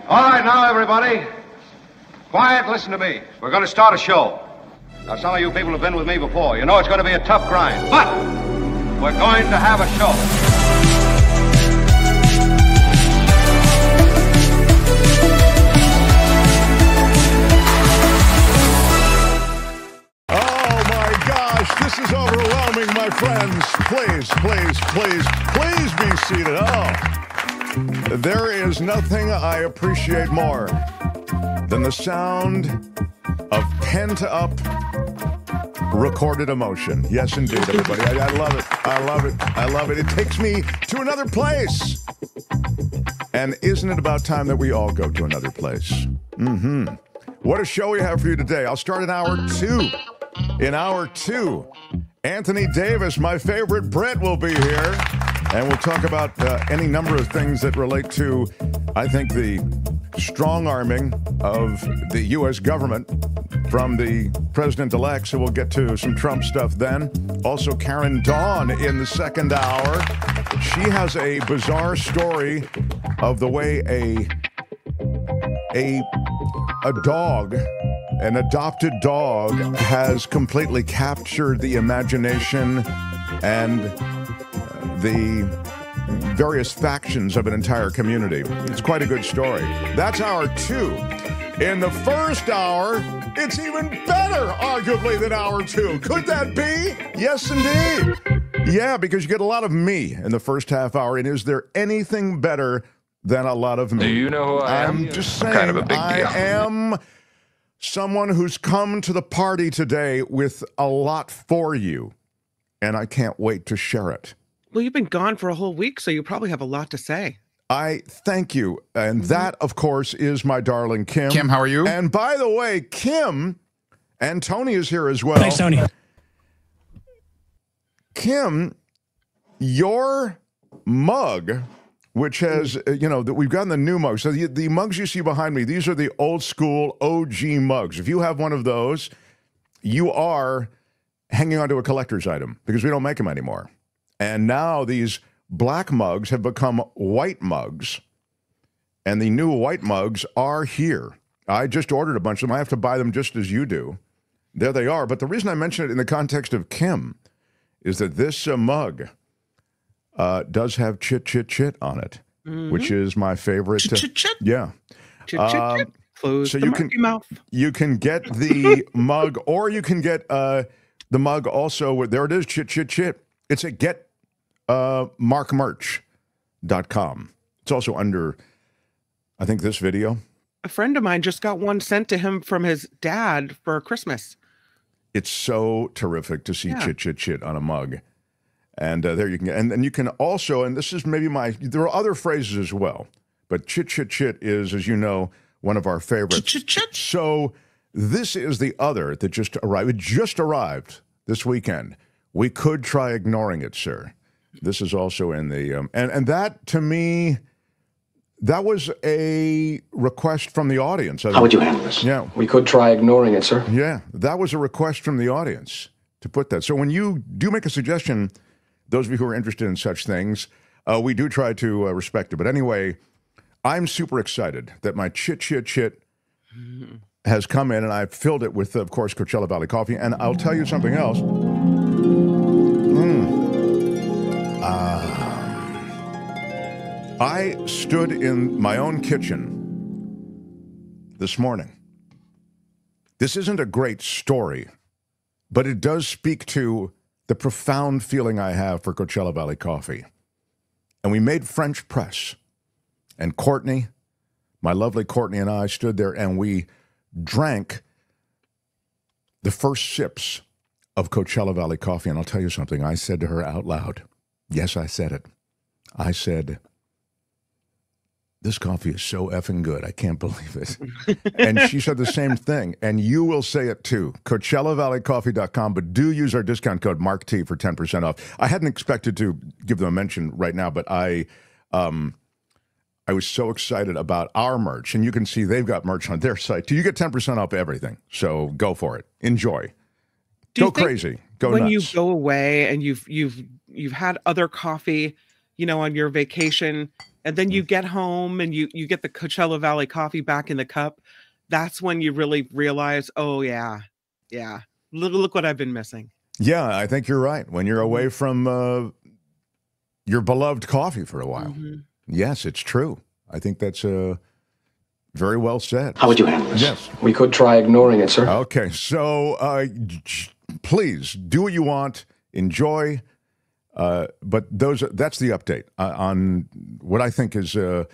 All right, now, everybody. Quiet, listen to me. We're going to start a show. Now, some of you people have been with me before. You know it's going to be a tough grind, but we're going to have a show. Oh, my gosh, this is overwhelming, my friends. Please, please, please, please be seated. Oh, there is nothing I appreciate more than the sound of pent-up recorded emotion. Yes, indeed, everybody. I love it. I love it. I love it. It takes me to another place. And isn't it about time that we all go to another place? Mm-hmm. What a show we have for you today. I'll start in hour two. In hour two, Anthony Davis, my favorite Brit, will be here. And we'll talk about any number of things that relate to, I think, the strong-arming of the U.S. government from the president-elect. So we'll get to some Trump stuff then. Also, Karen Dawn in the second hour. She has a bizarre story of the way a dog, an adopted dog, has completely captured the imagination and the various factions of an entire community. It's quite a good story. That's hour two. In the first hour, it's even better, arguably, than hour two. Could that be? Yes, indeed. Yeah, because you get a lot of me in the first half hour. And is there anything better than a lot of me? Do you know who I am? I'm just saying, kind of a big deal. I am someone who's come to the party today with a lot for you. And I can't wait to share it. Well, you've been gone for a whole week, so you probably have a lot to say. I thank you. And that, of course, is my darling Kim. Kim, how are you? And by the way, Kim, and Tony is here as well. Thanks, Tony. Kim, your mug, which has, that we've gotten the new mugs. So the mugs you see behind me, these are the old school OG mugs. If you have one of those, you are hanging on to a collector's item because we don't make them anymore. And now these black mugs have become white mugs, and the new white mugs are here. I just ordered a bunch of them. I have to buy them just as you do. There they are. But the reason I mention it in the context of Kim is that this mug does have chit, chit, chit on it, which is my favorite. Chit, chit, chit. Yeah. Chit, chit, chit. Close so the monkey mouth. You can get the mug, or you can get the mug also. There it is, chit, chit, chit. It's at markmerch.com. It's also under, I think, this video. A friend of mine just got one sent to him from his dad for Christmas. It's so terrific to see chit, chit, chit on a mug. And there you can get, and you can also, and this is maybe there are other phrases as well, but chit, chit, chit is, as you know, one of our favorites. Chit, chit, chit. So this is the other that just arrived. It just arrived this weekend. We could try ignoring it, sir. This is also in the, and that, to me, that was a request from the audience. How would you handle this? Yeah. We could try ignoring it, sir. Yeah, that was a request from the audience to put that. So when you do make a suggestion, those of you who are interested in such things, we do try to respect it. But anyway, I'm super excited that my chit, chit, chit has come in, and I've filled it with, of course, Coachella Valley coffee. And I'll tell you something else. I stood in my own kitchen this morning. This isn't a great story, but it does speak to the profound feeling I have for Coachella Valley coffee. And we made French press. And Courtney, my lovely Courtney, and I stood there and we drank the first sips of Coachella Valley coffee. And I'll tell you something, I said to her out loud, yes, I said it. I said, this coffee is so effing good. I can't believe it. And she said the same thing. And you will say it too. CoachellaValleyCoffee.com. But do use our discount code MarkT for 10% off. I hadn't expected to give them a mention right now, but I was so excited about our merch. And you can see they've got merch on their site too. You get 10% off everything. So go for it. Enjoy. Go crazy. Go when nuts. You go away and you've had other coffee, on your vacation, and then you get home and you get the Coachella Valley coffee back in the cup. That's when you really realize, oh yeah. Look what I've been missing. Yeah, I think you're right. When you're away from your beloved coffee for a while. Yes, it's true. I think that's very well said. How would you handle this? Yes. We could try ignoring it, sir. Okay, so please do what you want, enjoy, but that's the update on what I think is a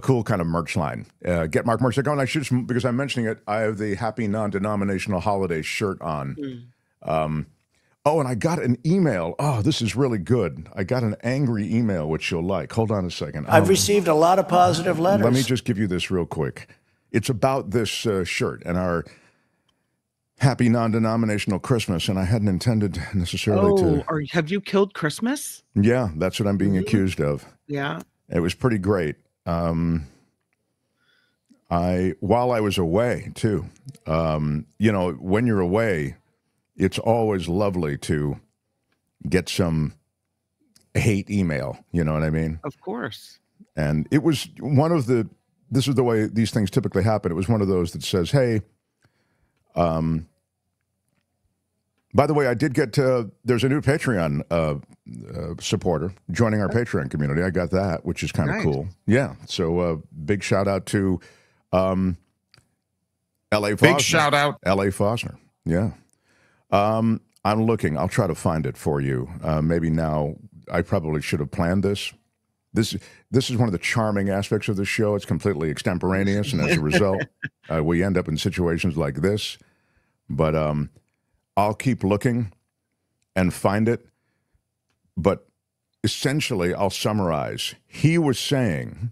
cool kind of merch line. Get Mark merch. I should, because I'm mentioning it, I have the Happy Non-Denominational Holiday shirt on. And I got an email. Oh, this is really good. I got an angry email, which you'll like. Hold on a second. I've received a lot of positive letters. Let me just give you this real quick. It's about this shirt and our Happy Non-Denominational Christmas, and I hadn't intended necessarily to... have you killed Christmas? Yeah, that's what I'm being accused of. Yeah. It was pretty great. While I was away, too, when you're away, it's always lovely to get some hate email. You know what I mean? Of course. And it was one of this is the way these things typically happen. It was one of those that says, hey, by the way, I did get there's a new Patreon supporter joining our Patreon community. I got that, which is kind of cool. Yeah. So big shout out to L.A. Fosner. Big shout out. L.A. Fosner. Yeah. I'm looking. I'll try to find it for you. Maybe now. I probably should have planned this. This is one of the charming aspects of the show. It's completely extemporaneous, and as a result, we end up in situations like this. But I'll keep looking and find it. But essentially, I'll summarize. He was saying,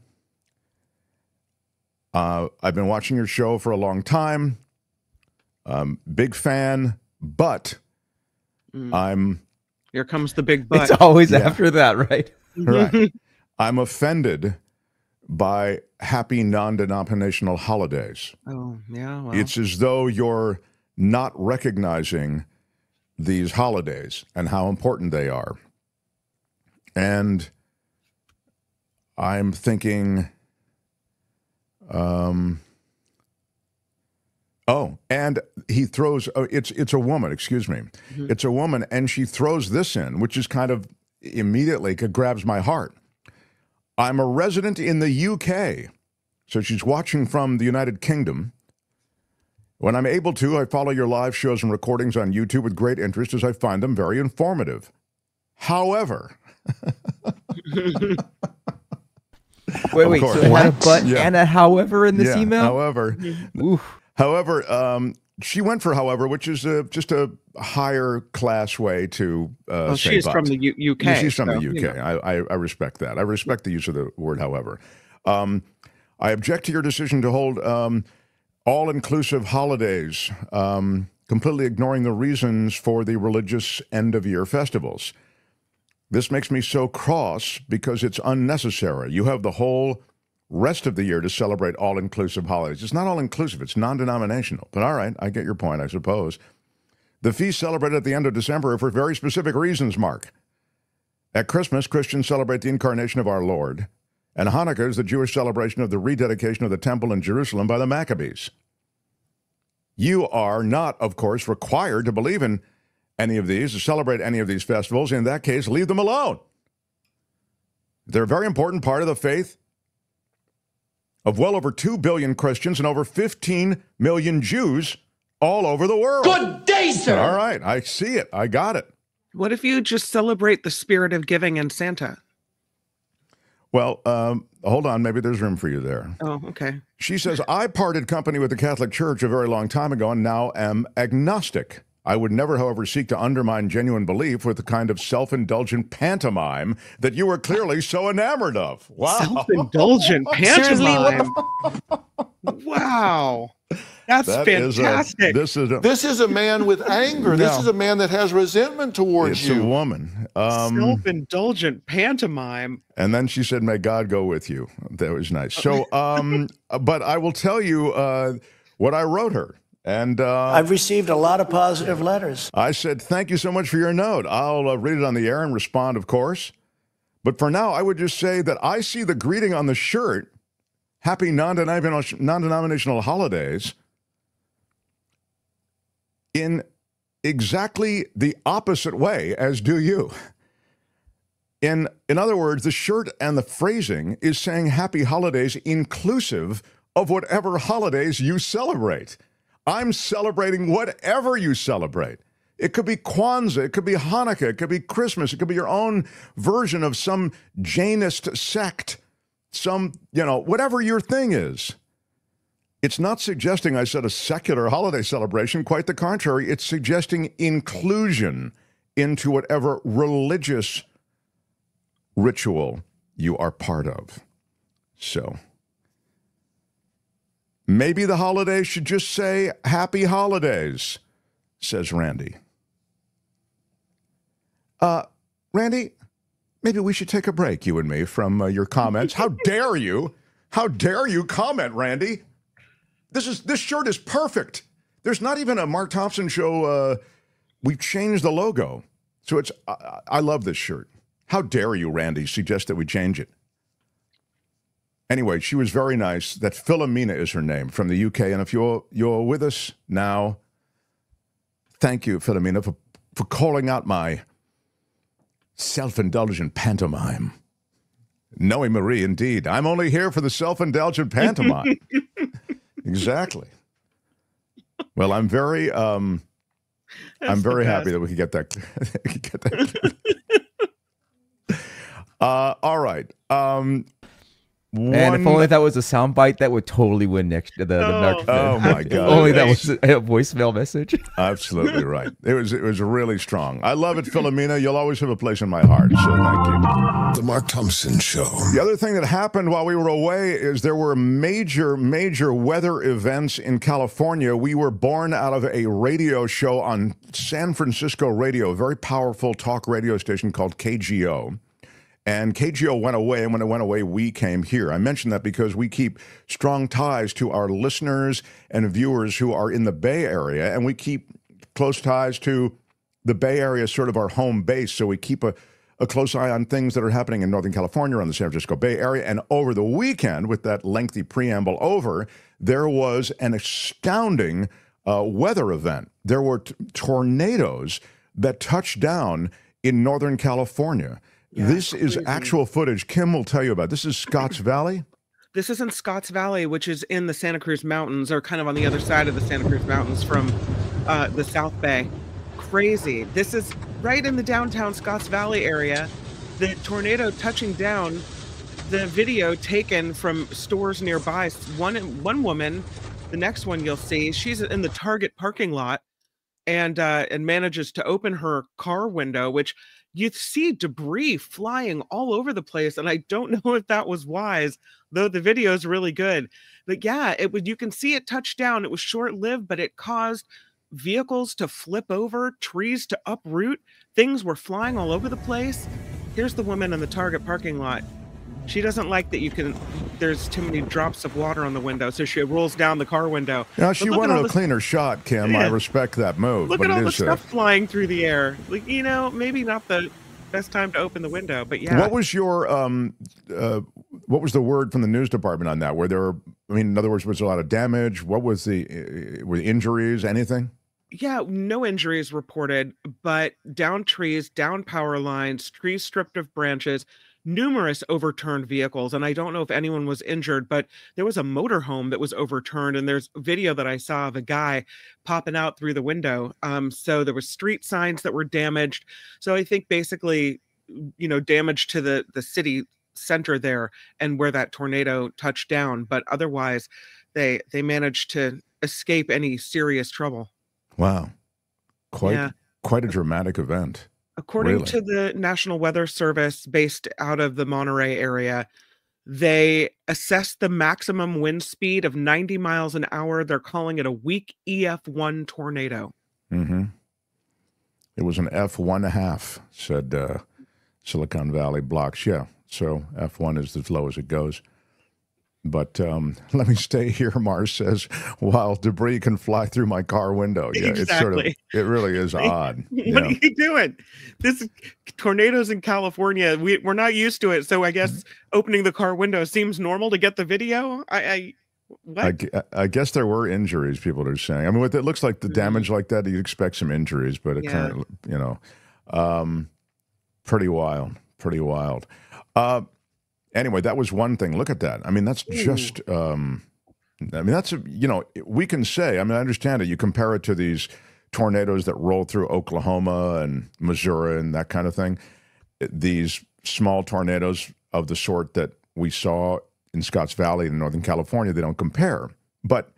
I've been watching your show for a long time. Big fan, but I'm... Here comes the big but. It's always after that, right? Right. I'm offended by happy non-denominational holidays. Oh, yeah. Well. It's as though you're not recognizing these holidays and how important they are. And I'm thinking, and he throws, it's a woman, excuse me. It's a woman, and she throws this in, which is kind of immediately grabs my heart. I'm a resident in the UK. So she's watching from the United Kingdom. When I'm able to, I follow your live shows and recordings on YouTube with great interest as I find them very informative. However... Wait, so it had a but and a however in this email? However, she went for however, which is just a higher class way to say she's but. From the UK. Yeah, she's from the UK. I respect that. I respect the use of the word however. I object to your decision to hold all-inclusive holidays, completely ignoring the reasons for the religious end-of-year festivals. This makes me so cross because it's unnecessary. You have the whole rest of the year to celebrate all-inclusive holidays. It's not all-inclusive. It's non-denominational. But all right, I get your point, I suppose. The feasts celebrated at the end of December are for very specific reasons, Mark. At Christmas, Christians celebrate the incarnation of our Lord, and Hanukkah is the Jewish celebration of the rededication of the temple in Jerusalem by the Maccabees. You are not, of course, required to believe in any of these, to celebrate any of these festivals. In that case, leave them alone. They're a very important part of the faith of well over 2 billion Christians and over 15 million Jews all over the world. Good day, sir. All right, I see it. I got it. What if you just celebrate the spirit of giving and Santa? Well, hold on. Maybe there's room for you there. Oh, okay. She says, I parted company with the Catholic Church a very long time ago and now am agnostic. I would never, however, seek to undermine genuine belief with the kind of self-indulgent pantomime that you were clearly so enamored of. Wow. Self-indulgent pantomime. Wow. That's fantastic. This is a man with anger. This is a man that has resentment towards you. It's a woman. Self-indulgent pantomime. And then she said, may God go with you. That was nice. So, but I will tell you what I wrote her. And I've received a lot of positive letters. I said, thank you so much for your note. I'll read it on the air and respond, of course. But for now, I would just say that I see the greeting on the shirt, Happy Non-Denominational Holidays, in exactly the opposite way as do you. In other words, the shirt and the phrasing is saying Happy Holidays inclusive of whatever holidays you celebrate. I'm celebrating whatever you celebrate. It could be Kwanzaa, it could be Hanukkah, it could be Christmas, it could be your own version of some Jainist sect, some, whatever your thing is. It's not suggesting I said a secular holiday celebration, quite the contrary. It's suggesting inclusion into whatever religious ritual you are part of. So maybe the holiday should just say Happy Holidays, says Randy. Randy, maybe we should take a break, you and me, from your comments. How dare you? How dare you comment, Randy? This shirt is perfect. There's not even a Mark Thompson show. We've changed the logo. So I love this shirt. How dare you, Randy, suggest that we change it? Anyway, she was very nice. That Philomena is her name, from the UK. And if you're with us now, thank you, Philomena, for calling out my self-indulgent pantomime. Noe Marie, indeed. I'm only here for the self-indulgent pantomime. Exactly. Well, I'm very happy that we could get that. All right. And if only that was a soundbite, that would totally win next to the microphone. Oh my God! Only that was a voicemail message. Absolutely right. It was really strong. I love it, Philomena. You'll always have a place in my heart. So thank you. The Mark Thompson Show. The other thing that happened while we were away is there were major weather events in California. We were born out of a radio show on San Francisco radio, a very powerful talk radio station called KGO. And KGO went away, and when it went away, we came here. I mention that because we keep strong ties to our listeners and viewers who are in the Bay Area, and we keep close ties to the Bay Area, sort of our home base. So we keep a close eye on things that are happening in Northern California, on the San Francisco Bay Area. And over the weekend, with that lengthy preamble over, there was an astounding weather event. There were tornadoes that touched down in Northern California. Yeah, this is actual footage. Kim will tell you about. This is Scotts Valley? This is in Scotts Valley, which is in the Santa Cruz Mountains, or kind of on the other side of the Santa Cruz Mountains from the South Bay. Crazy. This is right in the downtown Scotts Valley area. The tornado touching down, the video taken from stores nearby. One woman, the next one you'll see, she's in the Target parking lot and manages to open her car window, which you see debris flying all over the place. And I don't know if that was wise, though the video is really good. But yeah, you can see it touch down. It was short-lived, but it caused vehicles to flip over, trees to uproot. Things were flying all over the place. Here's the woman in the Target parking lot. She doesn't like that there's too many drops of water on the window, so she rolls down the car window. Yeah, she wanted a cleaner shot, Kim. Yeah. I respect that move. Look at all the stuff flying through the air. Like, maybe not the best time to open the window, but yeah. What was your what was the word from the news department on that? In other words, was there a lot of damage? What was were injuries, anything? Yeah, no injuries reported, but down trees, down power lines, trees stripped of branches, numerous overturned vehicles. And I don't know if anyone was injured, but there was a motorhome that was overturned. And there's a video that I saw of a guy popping out through the window. So there were street signs that were damaged. So I think basically, damage to the city center there and where that tornado touched down. But otherwise, they managed to escape any serious trouble. Wow. Quite a dramatic event. According to the National Weather Service, based out of the Monterey area, they assessed the maximum wind speed of 90 miles an hour. They're calling it a weak EF1 tornado. Mm-hmm. It was an F1.5, said Silicon Valley Blocks. Yeah, so F1 is as low as it goes. But let me stay here, Mars says, while debris can fly through my car window. Yeah, Exactly. it really is odd. What are you doing? This tornadoes in California, we're not used to it. So I guess opening the car window seems normal to get the video. What? I guess there were injuries, people are saying. I mean, it looks like the damage like that, you'd expect some injuries, but it kind of, you know, pretty wild, pretty wild. Anyway, that was one thing. Look at that. I mean, that's just, I mean, that's, you know, we can say, I mean, I understand it. You compare it to these tornadoes that roll through Oklahoma and Missouri and that kind of thing. These small tornadoes of the sort that we saw in Scotts Valley in Northern California, they don't compare. But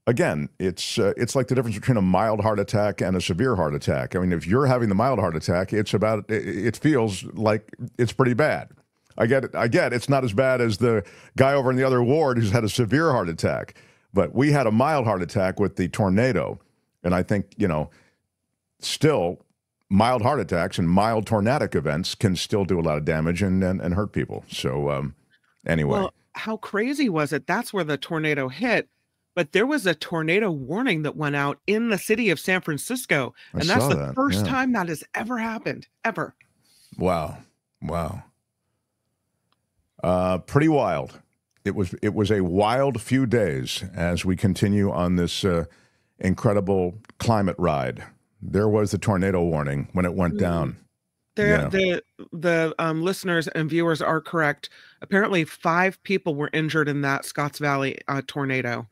again, it's like the difference between a mild heart attack and a severe heart attack. I mean, if you're having the mild heart attack, it feels like it's pretty bad. I get it. It's not as bad as the guy over in the other ward who's had a severe heart attack. But we had a mild heart attack with the tornado. And I think, you know, still mild heart attacks and mild tornadic events can still do a lot of damage and hurt people. So anyway. Well, how crazy was it? That's where the tornado hit. But there was a tornado warning that went out in the city of San Francisco. And that's the first time that has ever happened, ever. Wow. Wow. Pretty wild. It was a wild few days as we continue on this incredible climate ride. There was the tornado warning when it went down. The listeners and viewers are correct. Apparently 5 people were injured in that Scotts Valley tornado.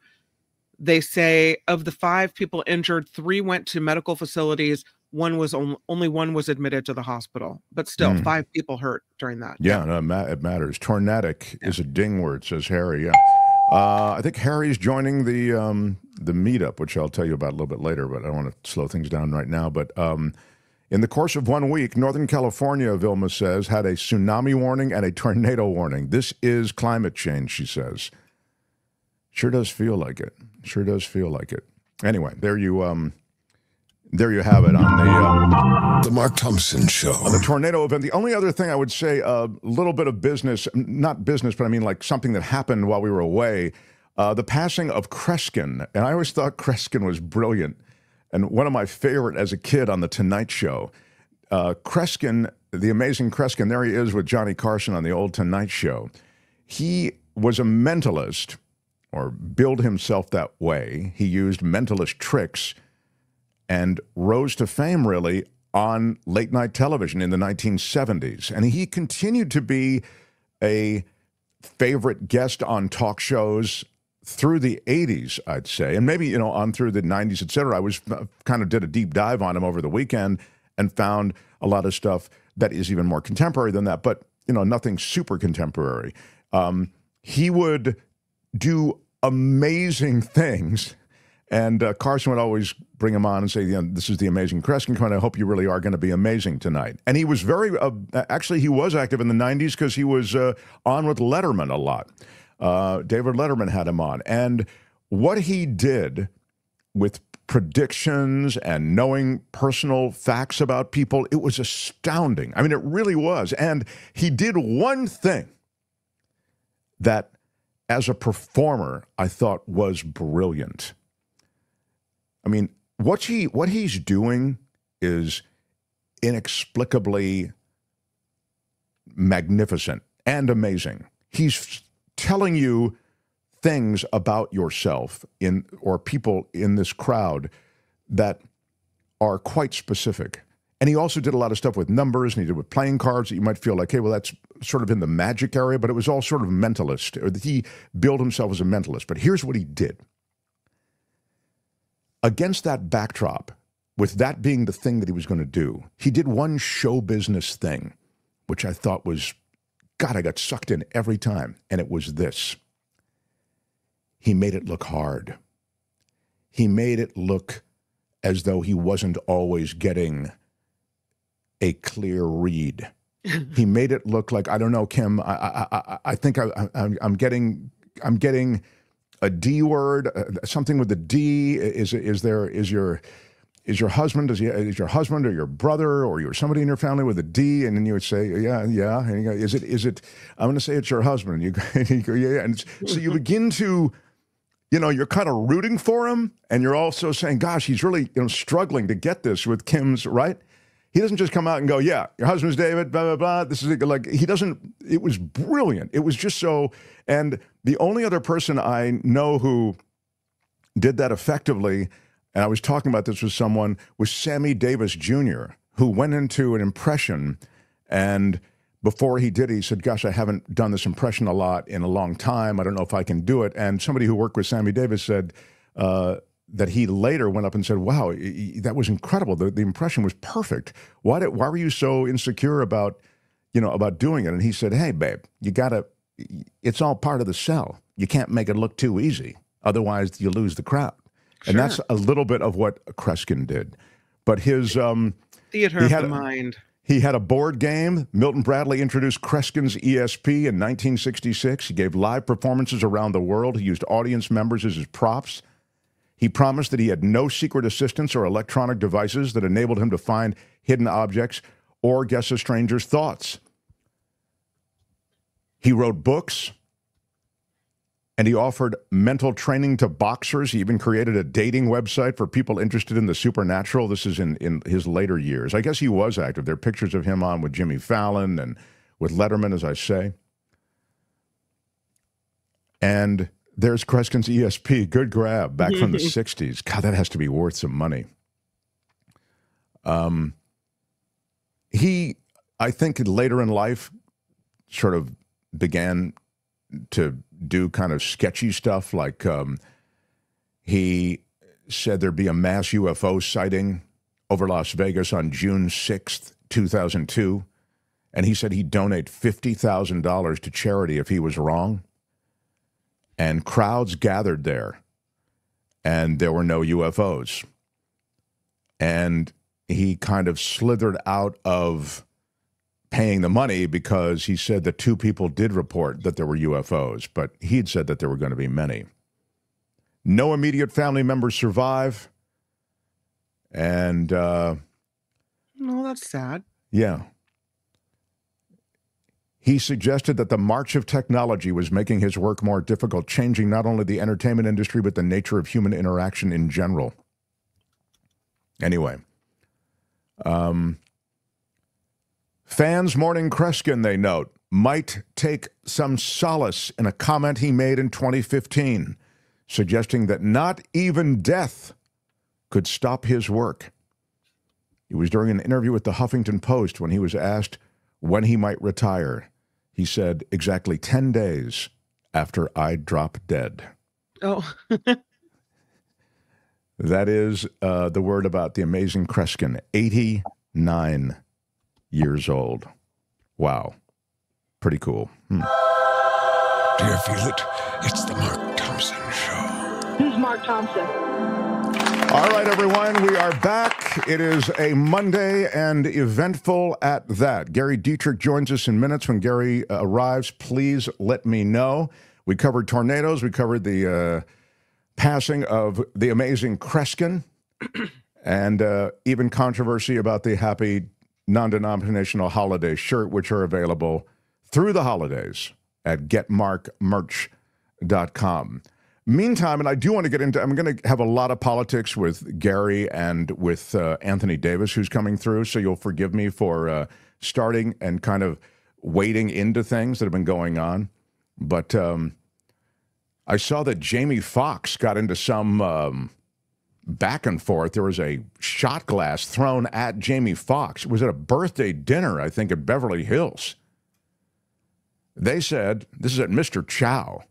They say of the 5 people injured, 3 went to medical facilities. Only one was admitted to the hospital, but still 5 people hurt during that. Yeah, no, it matters. Tornadic is a ding word, says Harry. Yeah, I think Harry's joining the meetup, which I'll tell you about a little bit later. But I don't want to slow things down right now. But in the course of 1 week, Northern California, Vilma says, had a tsunami warning and a tornado warning. This is climate change, she says. Sure does feel like it. Sure does feel like it. Anyway, there you have it on the Mark Thompson Show. On the tornado event. The only other thing I would say, a little bit of business, not business, but I mean like something that happened while we were away, the passing of Kreskin. And I always thought Kreskin was brilliant. And one of my favorite as a kid on The Tonight Show. Kreskin, the amazing Kreskin, there he is with Johnny Carson on the old Tonight Show. He was a mentalist, or billed himself that way. He used mentalist tricks and rose to fame, really, on late-night television in the 1970s. And he continued to be a favorite guest on talk shows through the 80s, I'd say, and maybe, you know, on through the 90s, et cetera. I was kind of did a deep dive on him over the weekend and found a lot of stuff that is even more contemporary than that, but, you know, nothing super contemporary. He would do amazing things. And Carson would always bring him on and say, you know, this is the amazing Kreskin, and I hope you really are going to be amazing tonight. And he was very, actually, he was active in the 90s because he was on with Letterman a lot. David Letterman had him on. And what he did with predictions and knowing personal facts about people, it was astounding. I mean, it really was. And he did one thing that, as a performer, I thought was brilliant. I mean, what he's doing is inexplicably magnificent and amazing. He's telling you things about yourself or people in this crowd that are quite specific. And he also did a lot of stuff with numbers, and he did with playing cards that you might feel like, hey, well, that's sort of in the magic area, but it was all sort of mentalist. Or he billed himself as a mentalist. But here's what he did. Against that backdrop, with that being the thing that he was going to do, he did one show business thing, which I thought was, God, I got sucked in every time. And it was this. He made it look hard. He made it look as though he wasn't always getting a clear read. He made it look like, I don't know, Kim, I think I'm getting a D word, something with a D. Is is your husband or your brother or your somebody in your family with a D? And then you would say, yeah. And you go, is it, I'm going to say it's your husband. And you go, yeah. And so you begin to, you're kind of rooting for him. And you're also saying, gosh, he's really, struggling to get this with Kim's, right? He doesn't just come out and go, yeah, your husband's David, blah, blah, blah. This is like, he doesn't, it was brilliant. It was just so, and the only other person I know who did that effectively, and I was talking about this with someone, was Sammy Davis Jr., who went into an impression, and before he did, he said, gosh, I haven't done this impression a lot in a long time. I don't know if I can do it. And somebody who worked with Sammy Davis said that he later went up and said, wow, that was incredible. The impression was perfect. Why were you so insecure about doing it? And he said, hey, babe, it's all part of the sell. You can't make it look too easy. Otherwise, you lose the crowd. Sure. And that's a little bit of what Kreskin did. But his theater of the mind. He had a board game. Milton Bradley introduced Kreskin's ESP in 1966. He gave live performances around the world. He used audience members as his props. He promised that he had no secret assistants or electronic devices that enabled him to find hidden objects or guess a stranger's thoughts. He wrote books. And he offered mental training to boxers. He even created a dating website for people interested in the supernatural. This is in his later years. I guess he was active. There are pictures of him on with Jimmy Fallon and with Letterman, as I say. And there's Kreskin's ESP. Good grab, back from the 60s. God, that has to be worth some money. He, I think, later in life sort of began to do kind of sketchy stuff, like he said there'd be a mass UFO sighting over Las Vegas on June 6th, 2002, and he said he'd donate $50,000 to charity if he was wrong, and crowds gathered there, and there were no UFOs, and he kind of slithered out of paying the money because he said that 2 people did report that there were UFOs, but he'd said that there were going to be many. No immediate family members survive. And, no, that's sad. Yeah. He suggested that the march of technology was making his work more difficult, changing not only the entertainment industry, but the nature of human interaction in general. Anyway, fans mourning Kreskin, they note, might take some solace in a comment he made in 2015, suggesting that not even death could stop his work. It was during an interview with the Huffington Post when he was asked when he might retire. He said, exactly 10 days after I drop dead. Oh. That is the word about the amazing Kreskin, 89 years old. Wow. Pretty cool. Do you feel it? It's the Mark Thompson Show. Who's Mark Thompson? All right, everyone, we are back. It is a Monday and eventful at that. Gary Dietrich joins us in minutes. When Gary arrives, please let me know. We covered tornadoes. We covered the passing of the amazing Kreskin and even controversy about the happy non-denominational holiday shirt, which are available through the holidays at getmarkmerch.com. Meantime, and I do want to get into, I'm going to have a lot of politics with Gary and with Anthony Davis, who's coming through, so you'll forgive me for starting and kind of wading into things that have been going on. But I saw that Jamie Foxx got into some back and forth. There was a shot glass thrown at Jamie Foxx. It was at a birthday dinner, I think, at Beverly Hills. They said, this is at Mr. Chow,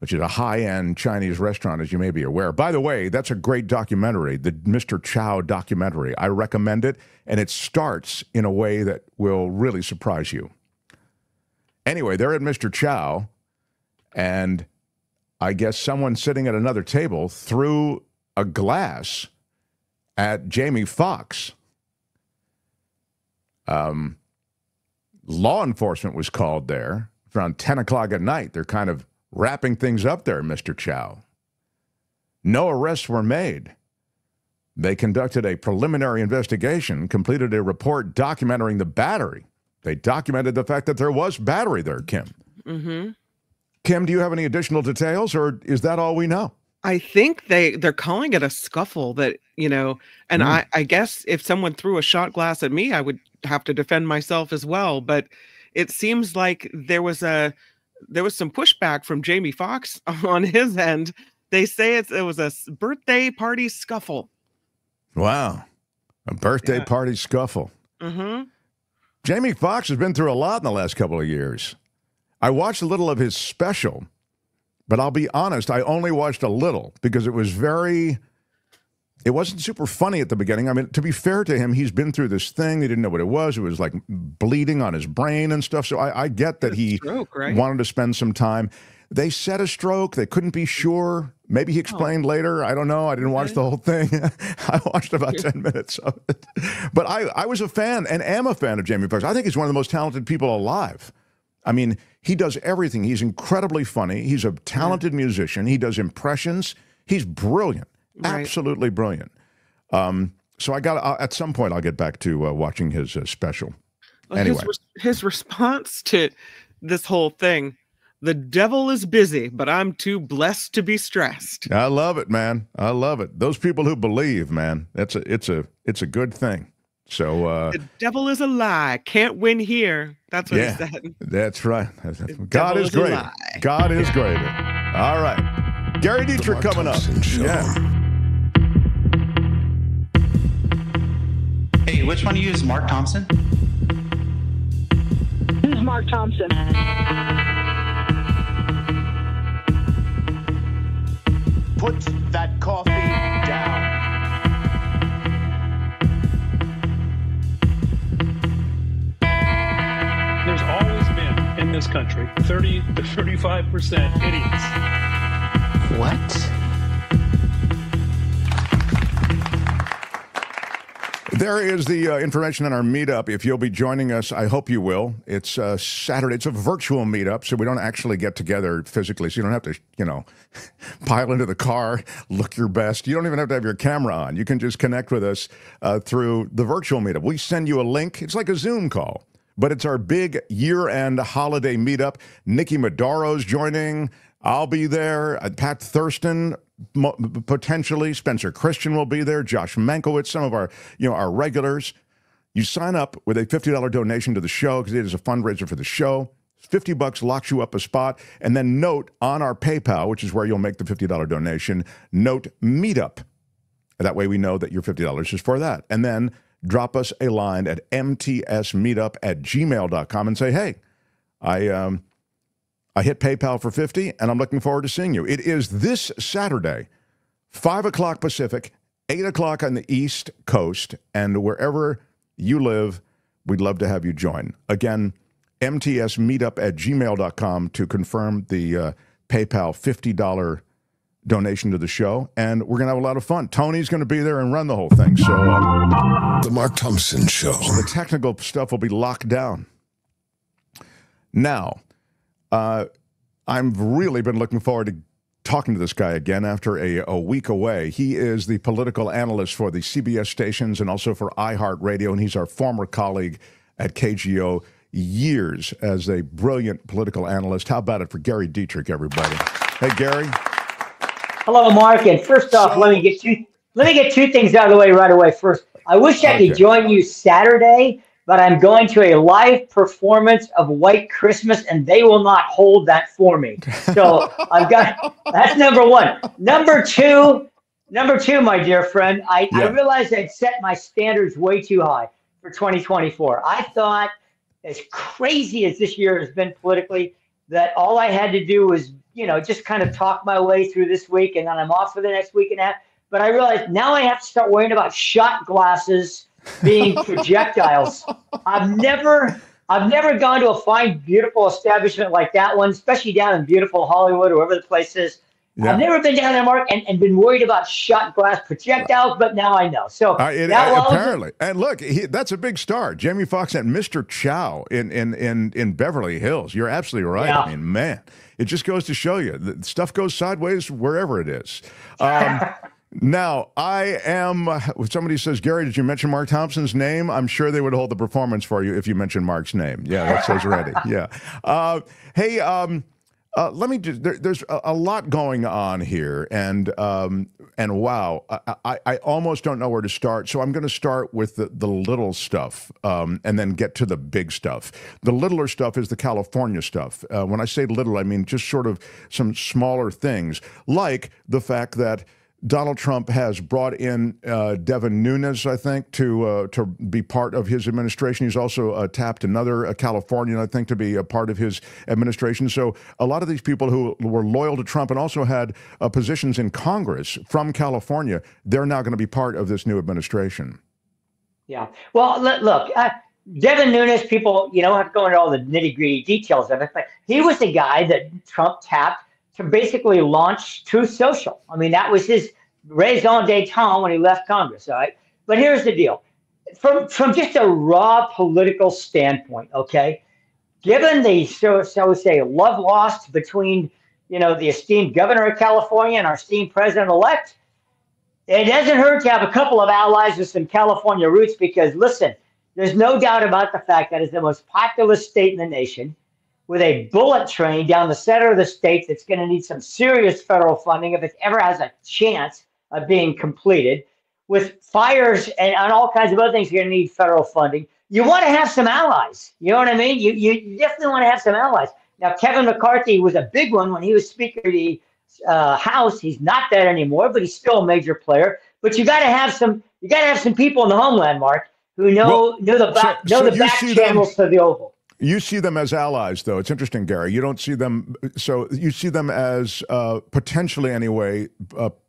which is a high-end Chinese restaurant, as you may be aware. By the way, that's a great documentary, the Mr. Chow documentary. I recommend it, and it starts in a way that will really surprise you. Anyway, they're at Mr. Chow, and I guess someone sitting at another table threw a glass at Jamie Foxx. Law enforcement was called there around 10 o'clock at night. They're kind of wrapping things up there, Mr. Chow. No arrests were made. They conducted a preliminary investigation, completed a report documenting the battery. They documented the fact that there was battery there, Kim. Mm-hmm. Kim, do you have any additional details, or is that all we know? I think they're calling it a scuffle that, and I guess if someone threw a shot glass at me, I would have to defend myself as well. But it seems like there was some pushback from Jamie Foxx on his end. They say it was a birthday party scuffle. Wow. A birthday party scuffle. Mm-hmm. Jamie Foxx has been through a lot in the last couple of years. I watched a little of his special, but I'll be honest, I only watched a little because it wasn't super funny at the beginning. I mean, to be fair to him, he's been through this thing. He didn't know what it was. It was like bleeding on his brain and stuff. So I get that he wanted to spend some time. They said a stroke. They couldn't be sure. Maybe he explained later. I don't know. I didn't watch the whole thing. I watched about 10 minutes of it. But I was a fan and am a fan of Jamie Foxx. I think he's one of the most talented people alive. I mean, he does everything. He's incredibly funny. He's a talented musician. He does impressions. He's brilliant. Right. Absolutely brilliant. So at some point, I'll get back to watching his special. Well, anyway. His response to this whole thing, the devil is busy, but I'm too blessed to be stressed. I love it, man. I love it. Those people who believe, man, it's a good thing. So the devil is a lie. Can't win here. That's what he said. That's right. God is great. God is greater. All right. Gary Dietrich coming up. Yeah. Hey, which one of you is Mark Thompson? This is Mark Thompson. Put that coffee down. There's always been in this country 30 to 35% idiots. What? There is the information on our meetup. If you'll be joining us, I hope you will. It's Saturday. It's a virtual meetup, so we don't actually get together physically. So you don't have to, pile into the car, look your best. You don't even have to have your camera on. You can just connect with us through the virtual meetup. We send you a link. It's like a Zoom call, but it's our big year-end holiday meetup. Nikki Madaro's joining. I'll be there. Pat Thurston, potentially. Spencer Christian will be there. Josh Mankiewicz, some of our, our regulars. You sign up with a $50 donation to the show because it is a fundraiser for the show. $50 locks you up a spot. And then note on our PayPal, which is where you'll make the $50 donation, note meetup. That way we know that your $50 is for that. And then drop us a line at mtsmeetup@gmail.com and say, hey, I hit PayPal for $50, and I'm looking forward to seeing you. It is this Saturday, 5 o'clock Pacific, 8 o'clock on the East Coast, and wherever you live, we'd love to have you join. Again, mtsmeetup@gmail.com to confirm the PayPal $50 donation to the show, and we're going to have a lot of fun. Tony's going to be there and run the whole thing. So, The Mark Thompson Show. So the technical stuff will be locked down. Now, I've really been looking forward to talking to this guy again after a week away. He is the political analyst for the CBS stations and also for iHeart Radio, and he's our former colleague at KGO, years as a brilliant political analyst. How about it for Gary Dietrich, everybody? Hey, Gary. Hello, Mark. And first off, let me get two things out of the way right away. First, I wish I could join you Saturday, but I'm going to a live performance of White Christmas, and they will not hold that for me. So that's number one. Number two, my dear friend, I realized I'd set my standards way too high for 2024. I thought, as crazy as this year has been politically, that all I had to do was, just kind of talk my way through this week, and then I'm off for the next week and a half. But I realized now I have to start worrying about shot glasses being projectiles. I've never gone to a fine, beautiful establishment like that one, especially down in beautiful Hollywood or wherever the place is. Yeah. I've never been down there, Mark, and been worried about shot glass projectiles, but now I know. So apparently, and look, that's a big star. Jamie Foxx and Mr. Chow in Beverly Hills. You're absolutely right. Yeah. I mean, man, it just goes to show you that stuff goes sideways wherever it is. Now, somebody says, Gary, did you mention Mark Thompson's name? I'm sure they would hold the performance for you if you mentioned Mark's name. Yeah, that says ready. Yeah. Hey, let me just, there's a lot going on here, and wow, I almost don't know where to start. So I'm going to start with the little stuff, and then get to the big stuff. The littler stuff is the California stuff. When I say little, I mean just sort of some smaller things, like the fact that Donald Trump has brought in Devin Nunes, I think, to be part of his administration. He's also tapped another Californian, I think, to be a part of his administration. So a lot of these people who were loyal to Trump and also had positions in Congress from California, they're now going to be part of this new administration. Yeah. Well, look, Devin Nunes, people, have to go into all the nitty-gritty details of it, but he was the guy that Trump tapped to basically launch Truth Social. I mean, that was his raison d'etre when he left Congress, all right? But here's the deal. From just a raw political standpoint, okay, given the, shall we say, love lost between, the esteemed governor of California and our esteemed president-elect, it doesn't hurt to have a couple of allies with some California roots because, listen, there's no doubt about the fact that it's the most populous state in the nation, with a bullet train down the center of the state that's going to need some serious federal funding if it ever has a chance of being completed, with fires and all kinds of other things you're going to need federal funding. You want to have some allies. You know what I mean? You definitely want to have some allies. Now, Kevin McCarthy was a big one when he was Speaker of the House. He's not that anymore, but he's still a major player. But you got to have some. You got to have some people in the homeland, Mark, who know the back channels to the Oval. You see them as allies, though. It's interesting, Gary. You don't see them. So you see them as potentially, anyway,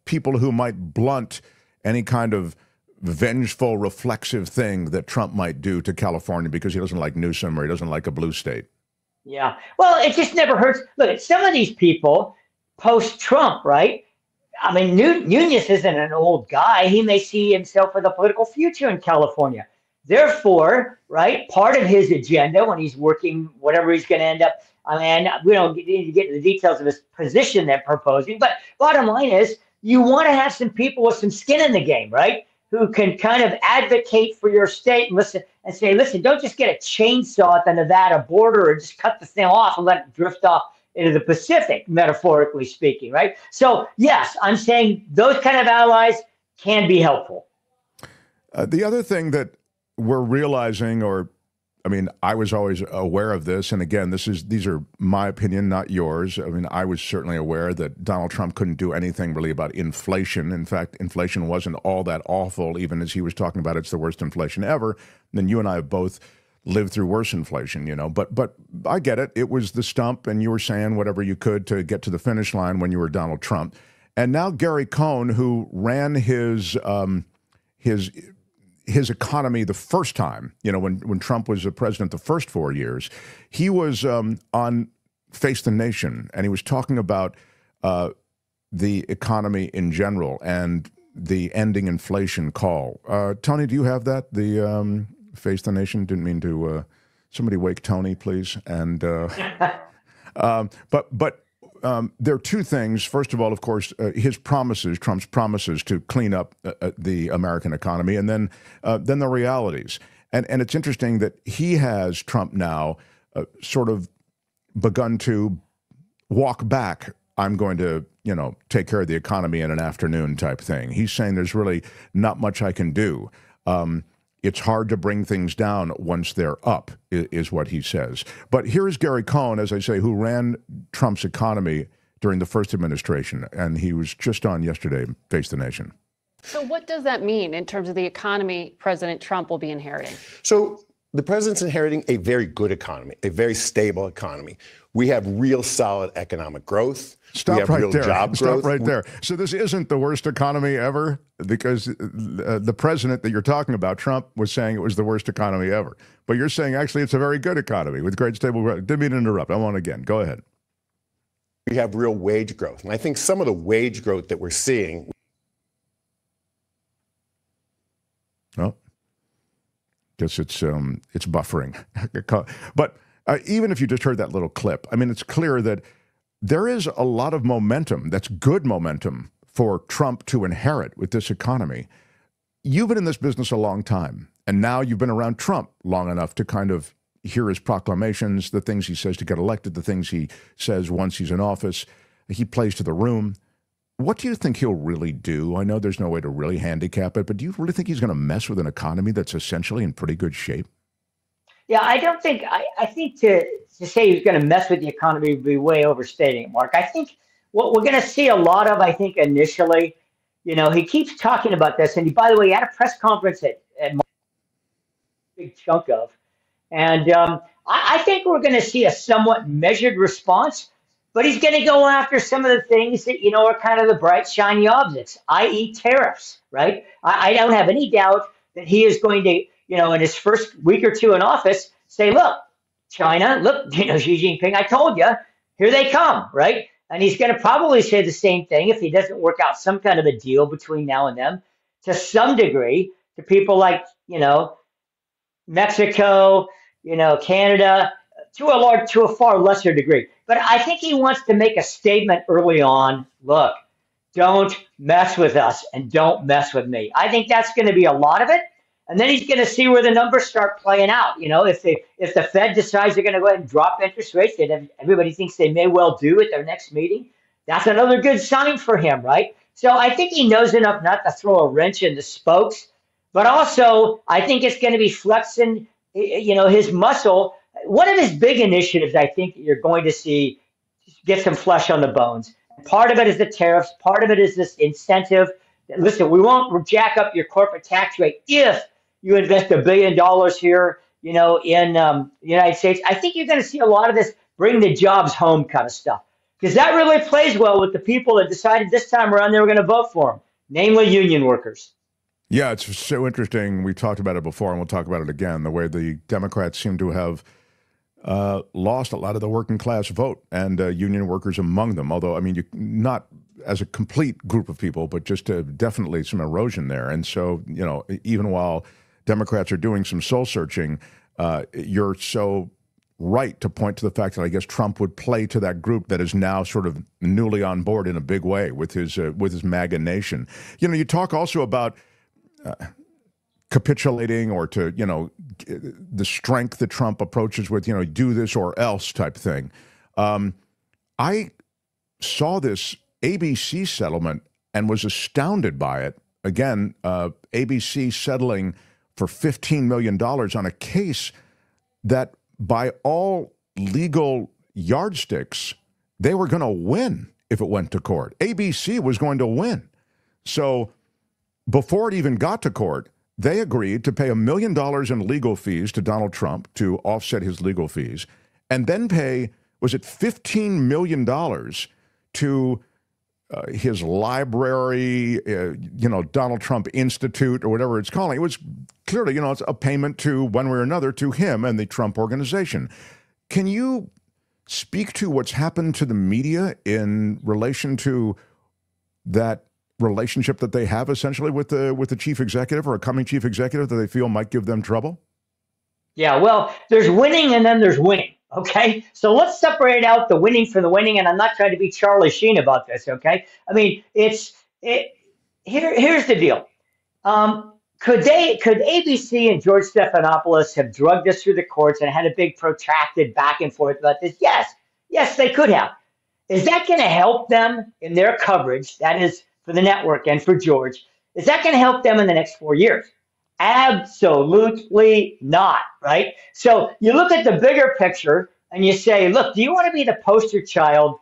people who might blunt any kind of vengeful, reflexive thing that Trump might do to California because he doesn't like Newsom or he doesn't like a blue state. Yeah. Well, it just never hurts. Look, some of these people post-Trump, right? I mean, Nunes isn't an old guy. He may see himself with a political future in California. Therefore, right, part of his agenda when he's working, whatever he's going to end up, I mean, we don't need to get into the details of his position they're proposing, but bottom line is you want to have some people with some skin in the game, right, who can kind of advocate for your state and say, listen, don't just get a chainsaw at the Nevada border or just cut the thing off and let it drift off into the Pacific, metaphorically speaking, right? So, yes, I'm saying those kind of allies can be helpful. The other thing that we're realizing, I was always aware of this, and again, these are my opinion, not yours. I mean, I was certainly aware that Donald Trump couldn't do anything really about inflation. In fact, inflation wasn't all that awful, even as he was talking about it's the worst inflation ever. And then you and I have both lived through worse inflation, But I get it. It was the stump, and you were saying whatever you could to get to the finish line when you were Donald Trump. And now Gary Cohn, who ran his economy the first time, when Trump was the president the first 4 years, he was on Face the Nation, and he was talking about the economy in general and the ending inflation call. Tony, do you have that? The Face the Nation? Didn't mean to. Somebody wake Tony, please. And but there are two things. First of all, of course, Trump's promises to clean up the American economy, and then the realities. And it's interesting that Trump now sort of begun to walk back. I'm going to, take care of the economy in an afternoon type thing. He's saying there's really not much I can do. It's hard to bring things down once they're up, is what he says. But here's Gary Cohn, as I say, who ran Trump's economy during the first administration, and he was just on yesterday, Face the Nation. So what does that mean in terms of the economy President Trump will be inheriting? So the president's inheriting a very good economy, a very stable economy. We have real solid economic growth. Stop right there. So this isn't the worst economy ever, because the president that you're talking about, Trump, was saying it was the worst economy ever. But you're saying actually it's a very good economy with great stable growth. Didn't mean to interrupt. I want again. Go ahead. We have real wage growth. And I think some of the wage growth that we're seeing. Oh, guess it's buffering. But even if you just heard that little clip, I mean, it's clear that there is a lot of momentum, that's good momentum, for Trump to inherit with this economy. You've been in this business a long time, and now you've been around Trump long enough to kind of hear his proclamations, the things he says to get elected, the things he says once he's in office. He plays to the room. What do you think he'll really do? I know there's no way to really handicap it, but do you really think he's going to mess with an economy that's essentially in pretty good shape? Yeah, I don't think, I think to say he's going to mess with the economy would be way overstating it, Mark. I think what we're going to see a lot of, I think initially, you know, he keeps talking about this. And he, by the way, he had a press conference at a big chunk of. And I think we're going to see a somewhat measured response, but he's going to go after some of the things that, you know, are kind of the bright, shiny objects, i.e. tariffs, right? I don't have any doubt that he is going to, you know, in his first week or two in office, say, look, China, look, you know, Xi Jinping, I told you, here they come, right? And he's going to probably say the same thing if he doesn't work out some kind of a deal between now and then, to some degree, to people like, you know, Mexico, you know, Canada, to a far lesser degree. But I think he wants to make a statement early on. Look, don't mess with us and don't mess with me. I think that's going to be a lot of it. And then he's going to see where the numbers start playing out. You know, if the Fed decides they're going to go ahead and drop interest rates that everybody thinks they may well do at their next meeting, that's another good sign for him, right? So I think he knows enough not to throw a wrench in the spokes, but also I think it's going to be flexing, you know, his muscle. One of his big initiatives, I think you're going to see get some flesh on the bones. Part of it is the tariffs. Part of it is this incentive. Listen, we won't jack up your corporate tax rate if you invest $1 billion here, you know, in the United States. I think you're going to see a lot of this bring the jobs home kind of stuff, because that really plays well with the people that decided this time around they were going to vote for him, namely union workers. Yeah, it's so interesting. We talked about it before, and we'll talk about it again, the way the Democrats seem to have lost a lot of the working class vote, and union workers among them. Although, I mean, not as a complete group of people, but just definitely some erosion there. And so, you know, even while Democrats are doing some soul searching, you're so right to point to the fact that I guess Trump would play to that group that is now sort of newly on board in a big way with his MAGA nation. You know, you talk also about capitulating, or to, you know, the strength that Trump approaches with, you know, do this or else type thing. I saw this ABC settlement and was astounded by it. Again, ABC settling for $15 million on a case that by all legal yardsticks, they were going to win if it went to court. ABC was going to win. So before it even got to court, they agreed to pay $1 million in legal fees to Donald Trump to offset his legal fees, and then pay, was it $15 million to his library, you know, Donald Trump Institute or whatever it's calling. It was clearly, you know, it's a payment to, one way or another, to him and the Trump organization. Can you speak to what's happened to the media in relation to that relationship that they have essentially with the chief executive, or a coming chief executive that they feel might give them trouble? Yeah, well, there's winning and then there's winning. Okay, so let's separate out the winning from the winning, and I'm not trying to be Charlie Sheen about this. Okay, I mean, here's the deal. Could ABC and George Stephanopoulos have drugged us through the courts and had a big protracted back and forth about this? Yes, they could have. Is that going to help them in their coverage? That is for the network and for George. Is that going to help them in the next 4 years? Absolutely not, right? So you look at the bigger picture and you say, look, do you want to be the poster child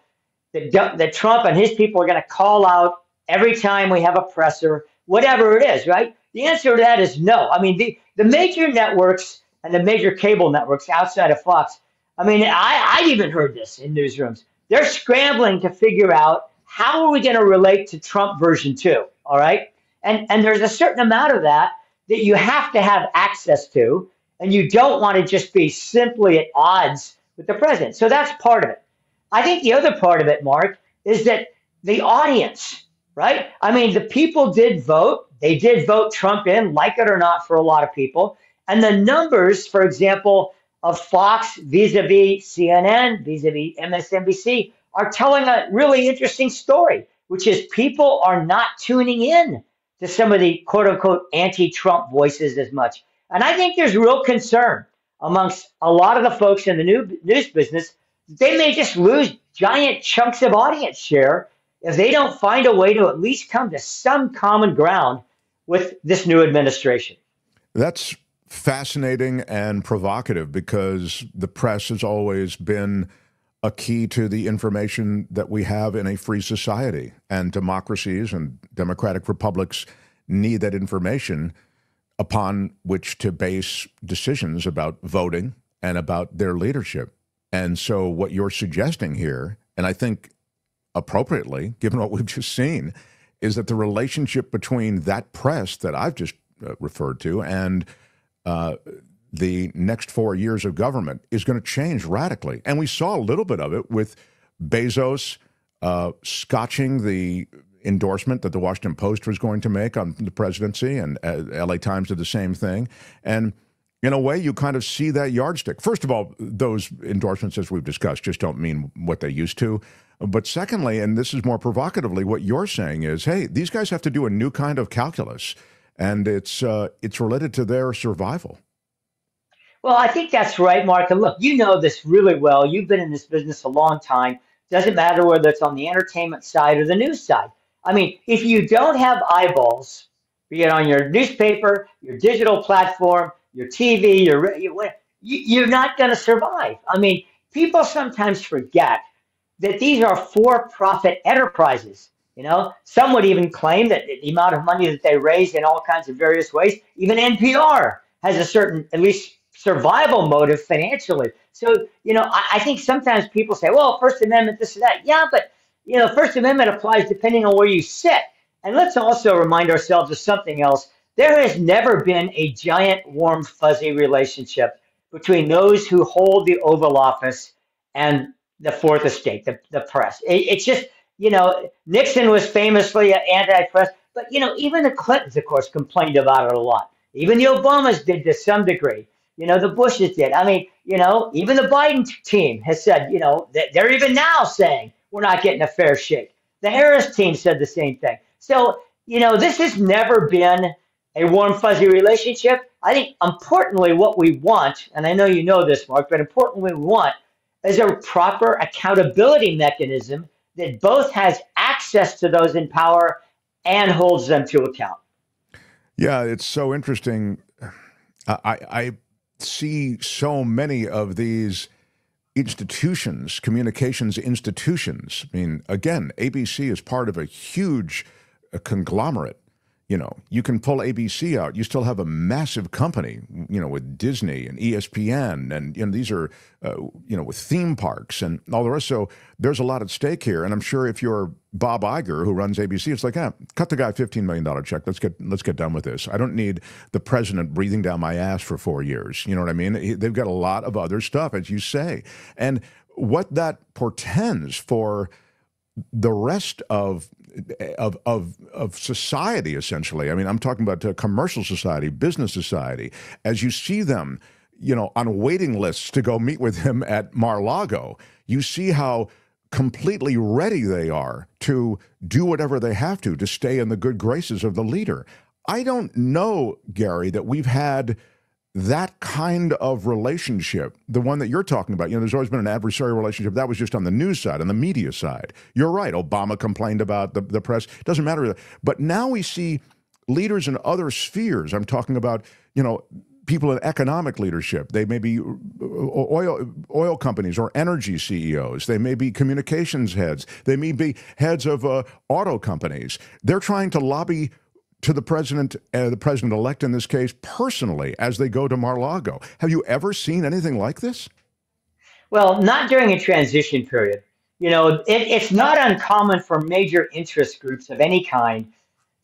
that Trump and his people are going to call out every time we have a presser, whatever it is, right? The answer to that is no. I mean, the major networks and the major cable networks outside of Fox, I mean, I even heard this in newsrooms. They're scrambling to figure out how are we going to relate to Trump version 2, all right? And there's a certain amount of that you have to have access to, and you don't want to just be simply at odds with the president. So that's part of it. I think the other part of it, Mark, is that the audience, right? I mean, the people did vote. They did vote Trump in, like it or not, for a lot of people. And the numbers, for example, of Fox vis-a-vis CNN, vis-a-vis MSNBC, are telling a really interesting story. which is people are not tuning in to some of the quote unquote anti-Trump voices as much. And I think there's real concern amongst a lot of the folks in the news business. They may just lose giant chunks of audience share if they don't find a way to at least come to some common ground with this new administration. That's fascinating and provocative because the press has always been a key to the information that we have in a free society. And democracies and democratic republics need that information upon which to base decisions about voting and about their leadership. And so what you're suggesting here, and I think appropriately, given what we've just seen, is that the relationship between that press that I've just referred to and the next 4 years of government is going to change radically. And we saw a little bit of it with Bezos scotching the endorsement that the Washington Post was going to make on the presidency, and LA Times did the same thing. And in a way, you kind of see that yardstick. First of all, those endorsements, as we've discussed, just don't mean what they used to. But secondly, and this is more provocatively, what you're saying is, hey, these guys have to do a new kind of calculus, and it's related to their survival. Well, I think that's right, Mark. And look, you know this really well. You've been in this business a long time. Doesn't matter whether it's on the entertainment side or the news side. I mean, if you don't have eyeballs, be it on your newspaper, your digital platform, your TV, you're not going to survive. I mean, people sometimes forget that these are for-profit enterprises. You know, some would even claim that the amount of money that they raise in all kinds of various ways, even NPR has a certain, at least, survival motive financially. So, you know, I think sometimes people say, well, First Amendment, this and that. Yeah, but, you know, First Amendment applies depending on where you sit. And let's also remind ourselves of something else. There has never been a giant, warm, fuzzy relationship between those who hold the Oval Office and the Fourth Estate, the press. It's just, you know, Nixon was famously anti-press, but, you know, even the Clintons, of course, complained about it a lot. Even the Obamas did to some degree. You know, the Bushes did. I mean, you know, even the Biden team has said, you know, that they're even now saying we're not getting a fair shake. The Harris team said the same thing. So, you know, this has never been a warm, fuzzy relationship. I think importantly what we want, and I know you know this, Mark, but importantly what we want is a proper accountability mechanism that both has access to those in power and holds them to account. Yeah, it's so interesting. I see so many of these institutions, communications institutions. I mean, again, ABC is part of a huge conglomerate. You know, you can pull ABC out. You still have a massive company, you know, with Disney and ESPN, and you know these are, you know, with theme parks and all the rest. So there's a lot at stake here. And I'm sure if you're Bob Iger, who runs ABC, it's like, cut the guy a $15 million check. Let's get done with this. I don't need the president breathing down my ass for 4 years. You know what I mean? They've got a lot of other stuff, as you say, and what that portends for the rest of society, essentially. I mean, I'm talking about commercial society, business society. As you see them, you know, on waiting lists to go meet with him at Mar-a-Lago, you see how completely ready they are to do whatever they have to stay in the good graces of the leader. I don't know, Gary, that we've had that kind of relationship, the one that you're talking about. You know, there's always been an adversarial relationship. That was just on the news side, on the media side. You're right. Obama complained about the press. It doesn't matter. But now we see leaders in other spheres. I'm talking about, you know, people in economic leadership. They may be oil companies or energy CEOs. They may be communications heads. They may be heads of auto companies. They're trying to lobby to the president-elect in this case, personally, as they go to Mar-a-Lago. Have you ever seen anything like this? Well, not during a transition period. You know, it's not uncommon for major interest groups of any kind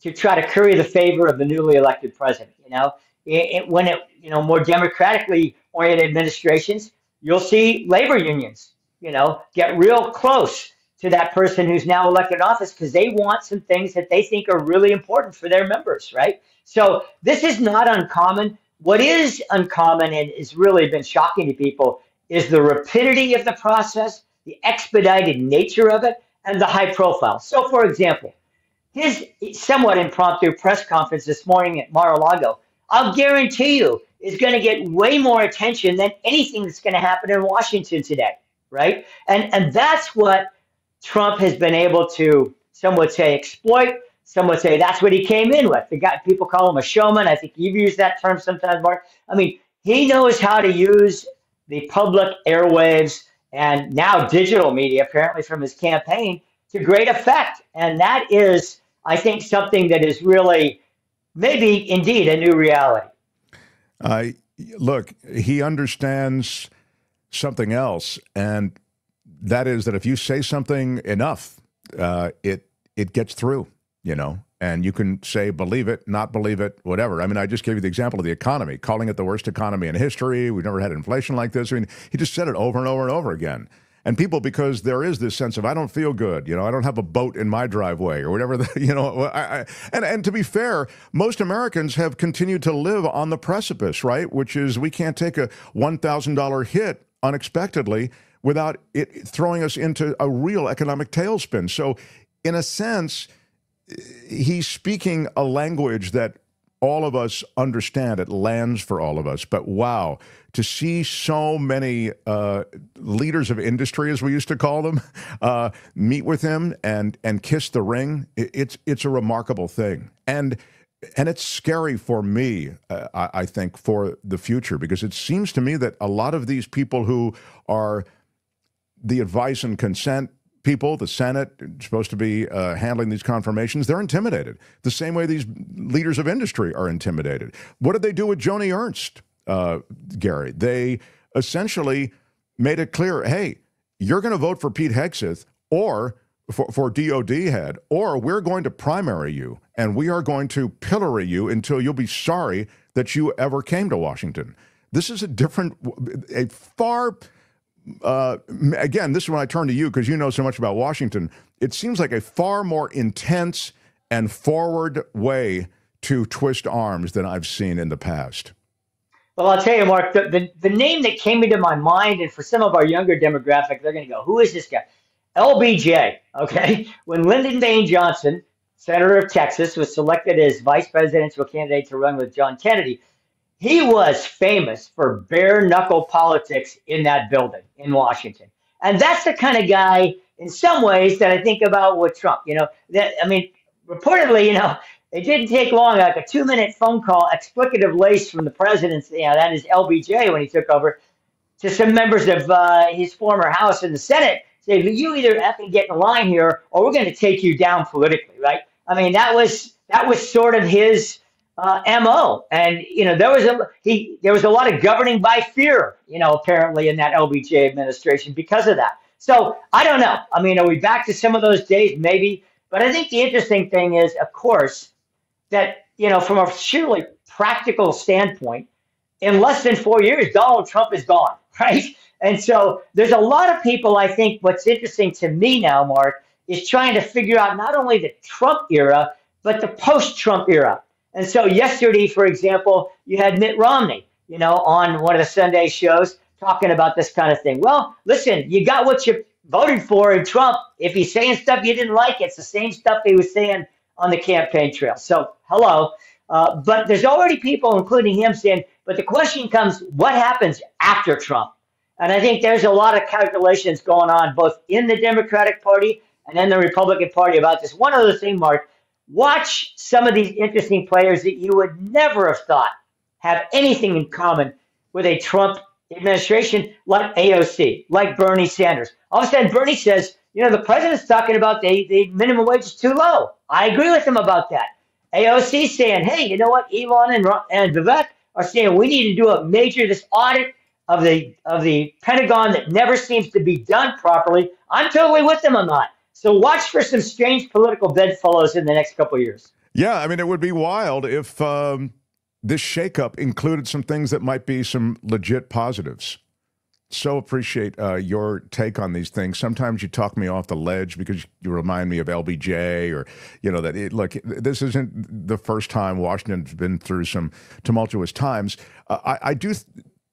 to try to curry the favor of the newly elected president. You know, when more democratically oriented administrations, you'll see labor unions, you know, get real close to that person who's now elected in office because they want some things that they think are really important for their members, right? So this is not uncommon. What is uncommon and has really been shocking to people is the rapidity of the process, the expedited nature of it, and the high profile. So, for example, his somewhat impromptu press conference this morning at Mar-a-Lago, I'll guarantee you, is going to get way more attention than anything that's going to happen in Washington today, right? And that's what Trump has been able to, some would say, exploit. Some would say that's what he came in with. The guy, people call him a showman. I think you've used that term sometimes, Mark. I mean, he knows how to use the public airwaves and now digital media, apparently from his campaign, to great effect. And that is, I think, something that is really maybe indeed a new reality. Look, he understands something else, and that is that if you say something enough, it gets through, you know, and you can say, believe it, not believe it, whatever. I mean, I just gave you the example of the economy, calling it the worst economy in history. We've never had inflation like this. I mean, he just said it over and over and over again. And people, because there is this sense of, I don't feel good, you know, I don't have a boat in my driveway or whatever, you know, and to be fair, most Americans have continued to live on the precipice, right? Which is, we can't take a $1,000 hit unexpectedly without it throwing us into a real economic tailspin. So in a sense, he's speaking a language that all of us understand. It lands for all of us. But wow, to see so many leaders of industry, as we used to call them, meet with him and kiss the ring, it's a remarkable thing. And it's scary for me, I think, for the future, because it seems to me that a lot of these people who are the advice and consent people, the Senate, supposed to be handling these confirmations, they're intimidated. The same way these leaders of industry are intimidated. What did they do with Joni Ernst, Gary? They essentially made it clear, hey, you're going to vote for Pete Hegseth or for DOD head, or we're going to primary you, and we are going to pillory you until you'll be sorry that you ever came to Washington. This is a far... again, this is when I turn to you because you know so much about Washington. It seems like a far more intense and forward way to twist arms than I've seen in the past. Well, I'll tell you, Mark, the name that came into my mind, and for some of our younger demographic, they're going to go, who is this guy? LBJ, okay? When Lyndon Baines Johnson, senator of Texas, was selected as vice presidential candidate to run with John Kennedy, he was famous for bare-knuckle politics in that building in Washington. And that's the kind of guy, in some ways, that I think about with Trump. You know, that, I mean, reportedly, you know, it didn't take long, like a 2-minute phone call, explicative lace from the president, you know, that is LBJ when he took over, to some members of his former House and the Senate, saying, you either have to get in line here or we're going to take you down politically, right? I mean, that was sort of his... MO. And, you know, there was a lot of governing by fear, you know, apparently in that LBJ administration because of that. So I don't know. I mean, are we back to some of those days? Maybe. But I think the interesting thing is, of course, that, you know, from a surely practical standpoint, in less than 4 years, Donald Trump is gone, right? And so there's a lot of people, I think, what's interesting to me now, Mark, is trying to figure out not only the Trump era, but the post-Trump era. And so yesterday, for example, you had Mitt Romney, you know, on one of the Sunday shows talking about this kind of thing. Well, listen, you got what you voted for in Trump. If he's saying stuff you didn't like, it's the same stuff he was saying on the campaign trail. So, hello. But there's already people, including him, saying, but the question comes, what happens after Trump? And I think there's a lot of calculations going on both in the Democratic Party and in the Republican Party about this. One other thing, Mark. Watch some of these interesting players that you would never have thought have anything in common with a Trump administration, like AOC, like Bernie Sanders. All of a sudden, Bernie says, you know, the president's talking about the minimum wage is too low. I agree with him about that. AOC saying, hey, you know what? Elon and Vivek are saying we need to do this audit of the Pentagon that never seems to be done properly. I'm totally with them on that. So watch for some strange political bedfellows in the next couple of years. Yeah, I mean, it would be wild if this shakeup included some things that might be some legit positives. So appreciate your take on these things. Sometimes you talk me off the ledge because you remind me of LBJ or, you know, look, this isn't the first time Washington's been through some tumultuous times. I do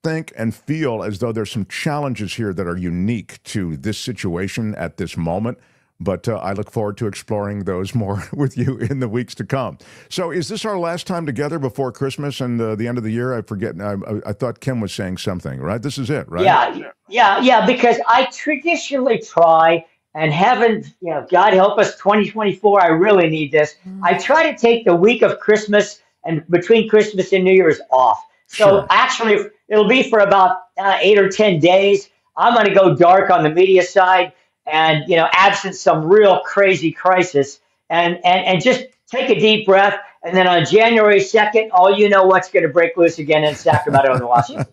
think and feel as though there's some challenges here that are unique to this situation at this moment. But I look forward to exploring those more with you in the weeks to come. So is this our last time together before Christmas and the end of the year? I forget. I thought Kim was saying something, right? This is it, right? Yeah, because I traditionally try and haven't, God help us, 2024, I really need this. I try to take the week of Christmas and between Christmas and New Year's off. So actually, it'll be for about 8 or 10 days. I'm going to go dark on the media side. And, absent some real crazy crisis and just take a deep breath. And then on January 2nd, what's going to break loose again in Sacramento and Washington.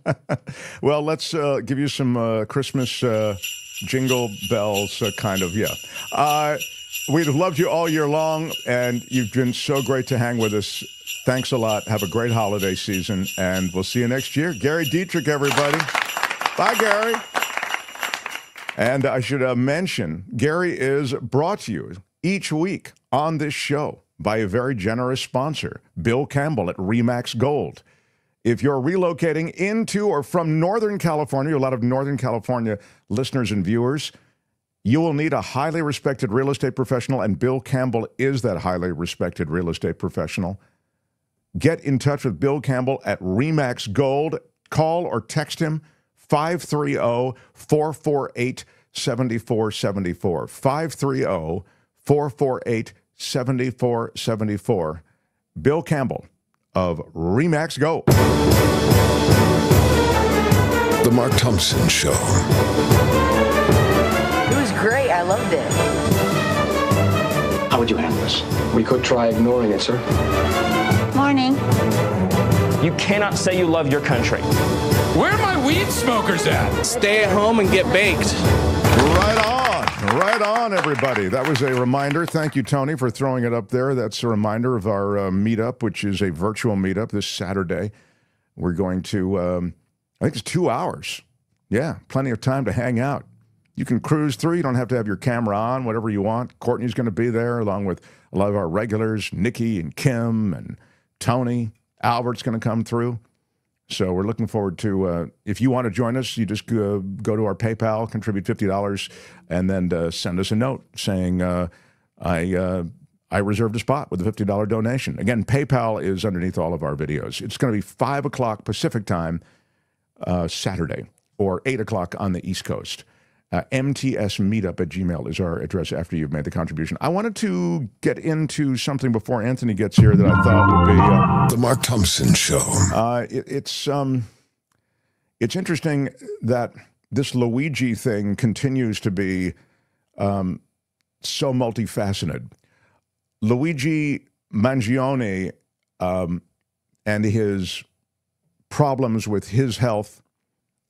Well, let's give you some Christmas jingle bells, We've loved you all year long, and you've been so great to hang with us. Thanks a lot. Have a great holiday season, and we'll see you next year. Gary Dietrich, everybody. Bye, Gary. And I should mention, Gary is brought to you each week on this show by a very generous sponsor, Bill Campbell at RE/MAX Gold. If you're relocating into or from Northern California, a lot of Northern California listeners and viewers, you will need a highly respected real estate professional, and Bill Campbell is that highly respected real estate professional. Get in touch with Bill Campbell at RE/MAX Gold. Call or text him 530-448-7474. 530-448-7474. Bill Campbell of RE/MAX Gold. The Mark Thompson Show. It was great. I loved it. How would you handle this? We could try ignoring it, sir. Morning. You cannot say you love your country. Where are my weed smokers at? Stay at home and get baked. Right on, everybody. That was a reminder. Thank you, Tony, for throwing it up there. That's a reminder of our meetup, which is a virtual meetup this Saturday. We're going to, I think it's 2 hours. Yeah, plenty of time to hang out. You can cruise through. You don't have to have your camera on, whatever you want. Courtney's going to be there, along with a lot of our regulars, Nikki and Kim and Tony. Albert's going to come through. So we're looking forward to, if you want to join us, you just go to our PayPal, contribute $50, and then send us a note saying, I reserved a spot with a $50 donation. Again, PayPal is underneath all of our videos. It's going to be 5 o'clock Pacific time Saturday, or 8 o'clock on the East Coast. mtsmeetup@gmail is our address after you've made the contribution. I wanted to get into something before Anthony gets here that I thought would be the Mark Thompson Show. It's interesting that this Luigi thing continues to be so multifaceted. Luigi Mangione and his problems with his health,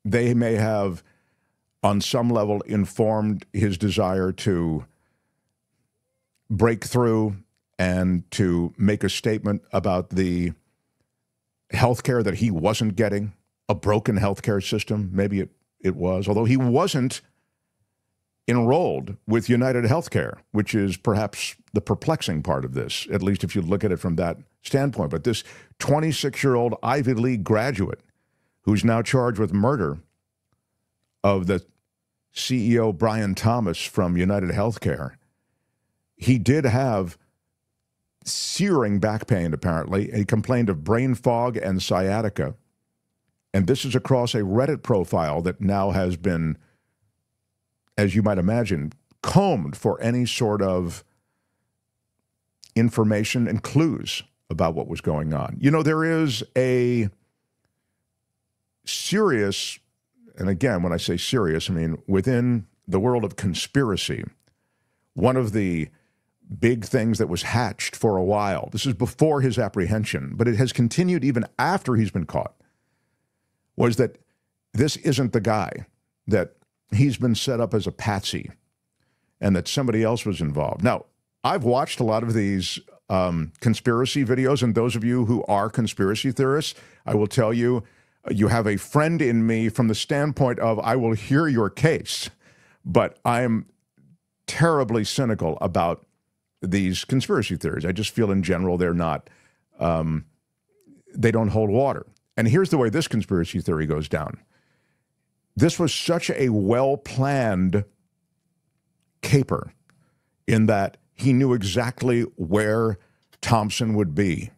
they may have on some level informed his desire to break through and to make a statement about the health care that he wasn't getting, a broken health care system. Maybe it was, although he wasn't enrolled with United Healthcare, which is perhaps the perplexing part of this, at least if you look at it from that standpoint. But this 26-year-old Ivy League graduate who's now charged with murder of the CEO Brian Thomas from United Healthcare, he did have searing back pain, apparently. He complained of brain fog and sciatica. And this is across a Reddit profile that now has been, as you might imagine, combed for any sort of information and clues about what was going on. You know, there is a serious, and again, when I say serious, I mean within the world of conspiracy, one of the big things that was hatched for a while, this is before his apprehension, but it has continued even after he's been caught, was that this isn't the guy, that he's been set up as a patsy and that somebody else was involved. Now, I've watched a lot of these conspiracy videos, and those of you who are conspiracy theorists, I will tell you, you have a friend in me from the standpoint of I will hear your case, but I'm terribly cynical about these conspiracy theories. I just feel in general they're not, they don't hold water. And here's the way this conspiracy theory goes down. This was such a well-planned caper in that he knew exactly where Thompson would be.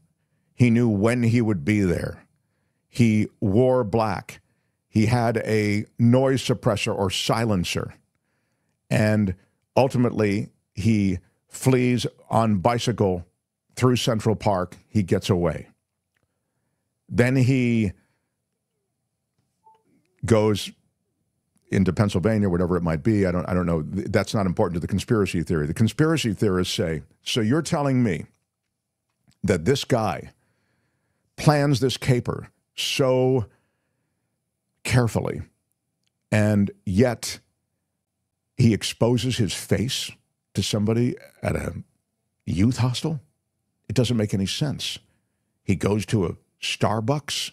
He knew when he would be there. He wore black. He had a noise suppressor or silencer. And ultimately, he flees on bicycle through Central Park. He gets away. Then he goes into Pennsylvania, whatever it might be. I don't know. That's not important to the conspiracy theory. The conspiracy theorists say, so you're telling me that this guy plans this caper so carefully, and yet he exposes his face to somebody at a youth hostel? It doesn't make any sense. He goes to a Starbucks.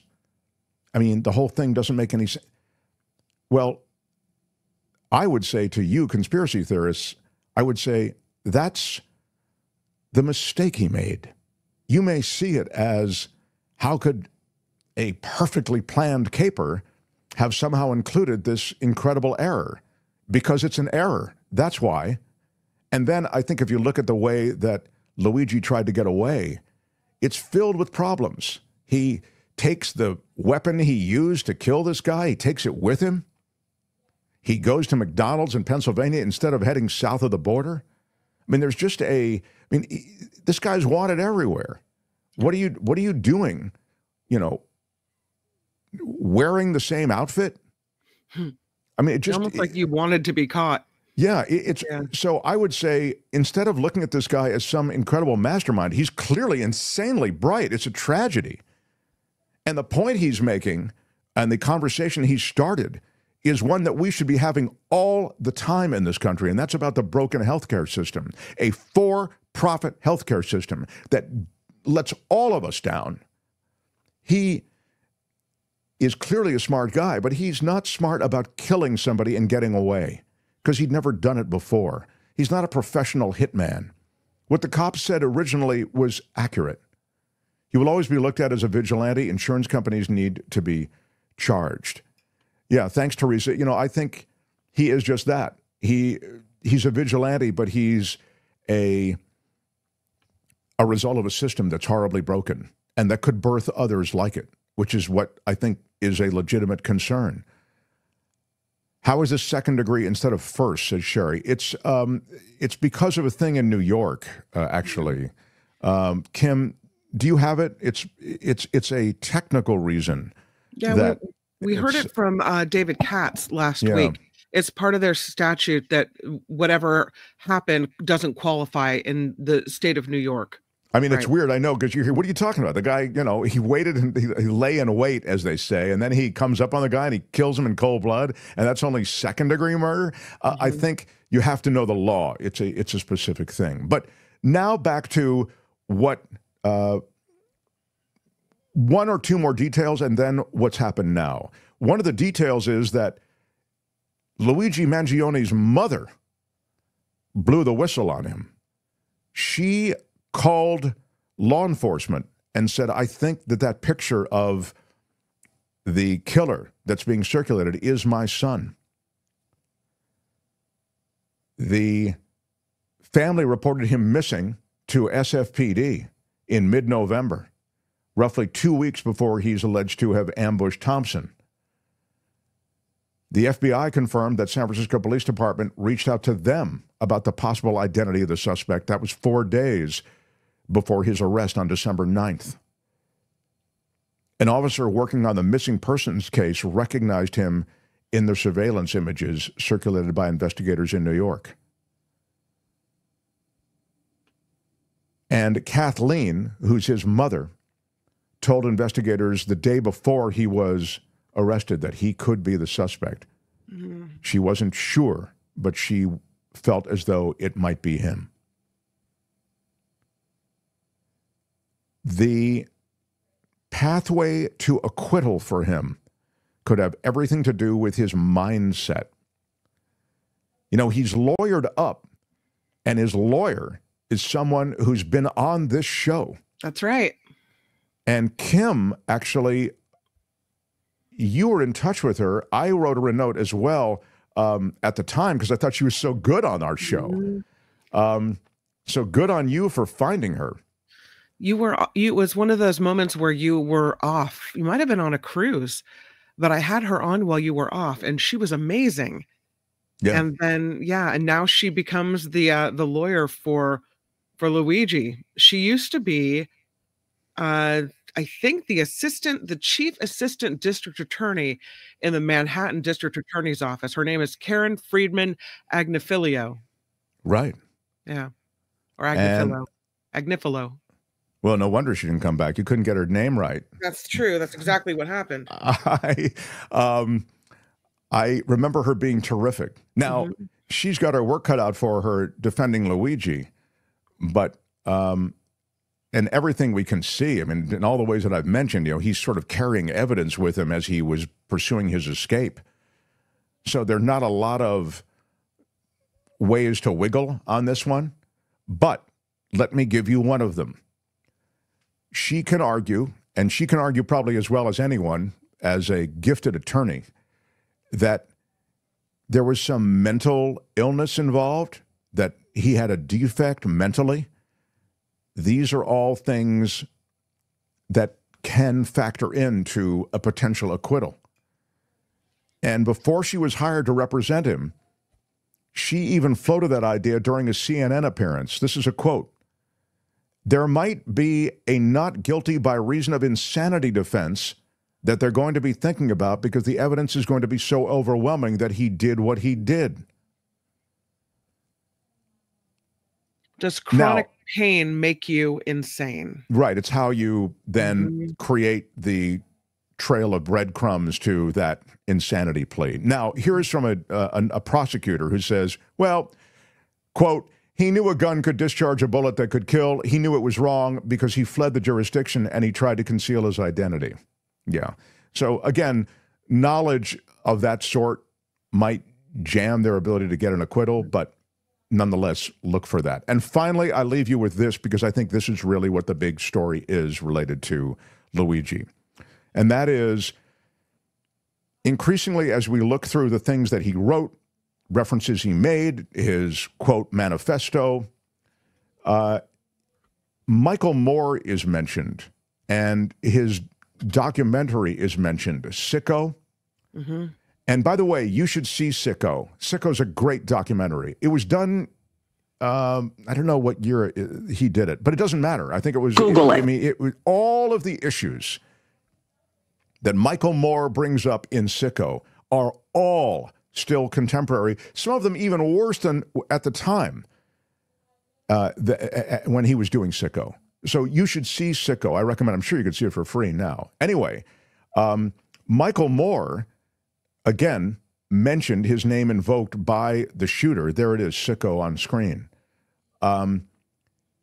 I mean, the whole thing doesn't make any sense. Well, I would say to you, conspiracy theorists, I would say that's the mistake he made. You may see it as, how could a perfectly planned caper have somehow included this incredible error? Because it's an error. That's why. And then I think if you look at the way that Luigi tried to get away, it's filled with problems. He takes the weapon he used to kill this guy, he takes it with him. He goes to McDonald's in Pennsylvania instead of heading south of the border. I mean, there's just this guy's wanted everywhere. What are you doing? You know, wearing the same outfit? I mean, it just almost like you wanted to be caught. Yeah, so I would say, instead of looking at this guy as some incredible mastermind, he's clearly insanely bright. It's a tragedy. And the point he's making and the conversation he started is one that we should be having all the time in this country, and that's about the broken healthcare system, a for-profit healthcare system that lets all of us down. He is clearly a smart guy, but he's not smart about killing somebody and getting away because he'd never done it before. He's not a professional hitman. What the cops said originally was accurate. He will always be looked at as a vigilante. Insurance companies need to be charged. Yeah, thanks, Teresa. You know, I think he is just that. He's a vigilante, but he's a result of a system that's horribly broken and that could birth others like it, which is what I think is a legitimate concern. How is this second degree instead of first, says Sherry? It's because of a thing in New York, actually. Kim, do you have it? It's a technical reason. Yeah, we heard it from David Katz last week. It's part of their statute that whatever happened doesn't qualify in the state of New York. I mean, it's weird, I know, because you hear, what are you talking about? The guy, you know, he waited and he lay in wait, as they say, and then he comes up on the guy and he kills him in cold blood, and that's only second-degree murder? I think you have to know the law. It's a specific thing. But now back to what one or two more details and then what's happened now. One of the details is that Luigi Mangione's mother blew the whistle on him. She called law enforcement and said, I think that picture of the killer that's being circulated is my son. The family reported him missing to SFPD in mid-November, roughly 2 weeks before he's alleged to have ambushed Thompson. The FBI confirmed that San Francisco Police Department reached out to them about the possible identity of the suspect. That was 4 days before his arrest on December 9th. An officer working on the missing persons case recognized him in the surveillance images circulated by investigators in New York. And Kathleen, who's his mother, told investigators the day before he was arrested that he could be the suspect. Mm-hmm. She wasn't sure, but she felt as though it might be him. The pathway to acquittal for him could have everything to do with his mindset. You know, he's lawyered up, and his lawyer is someone who's been on this show. That's right. And Kim, actually, you were in touch with her. I wrote her a note as well at the time because I thought she was so good on our show. So good on you for finding her. It was one of those moments where you were off. You might have been on a cruise, but I had her on while you were off, and she was amazing. Yeah. And then, and now she becomes the lawyer for Luigi. She used to be, I think, the chief assistant district attorney in the Manhattan District Attorney's Office. Her name is Karen Friedman Agnifilo. Right. Yeah. Or Agnifilo. Agnifilo. Well, no wonder she didn't come back. You couldn't get her name right. That's true. That's exactly what happened. I remember her being terrific. Now, she's got her work cut out for her defending Luigi, but and everything we can see, I mean, in all the ways that I've mentioned, he's sort of carrying evidence with him as he was pursuing his escape. So there are not a lot of ways to wiggle on this one, but let me give you one of them. She can argue, and she can argue probably as well as anyone, as a gifted attorney, that there was some mental illness involved, that he had a defect mentally. These are all things that can factor into a potential acquittal. And before she was hired to represent him, she even floated that idea during a CNN appearance. This is a quote. There might be a not guilty by reason of insanity defense that they're going to be thinking about because the evidence is going to be so overwhelming that he did what he did. Does chronic pain make you insane? Right. It's how you then create the trail of breadcrumbs to that insanity plea. Now, here's from a prosecutor who says, well, quote, he knew a gun could discharge a bullet that could kill. He knew it was wrong because he fled the jurisdiction and he tried to conceal his identity. Yeah. So again, knowledge of that sort might jam their ability to get an acquittal, but nonetheless, look for that. And finally, I leave you with this because I think this is really what the big story is related to Luigi. And that is, increasingly, as we look through the things that he wrote, references he made, his, quote, manifesto, Michael Moore is mentioned, and his documentary is mentioned, Sicko. And by the way, you should see Sicko. Sicko's a great documentary. It was done, I don't know what year he did it, but it doesn't matter. I think it was, I mean, it was all of the issues that Michael Moore brings up in Sicko are all still contemporary, some of them even worse than at the time when he was doing Sicko. So you should see Sicko. I recommend. I'm sure you could see it for free now. Anyway, Michael Moore, again, mentioned, his name invoked by the shooter. There it is, Sicko on screen.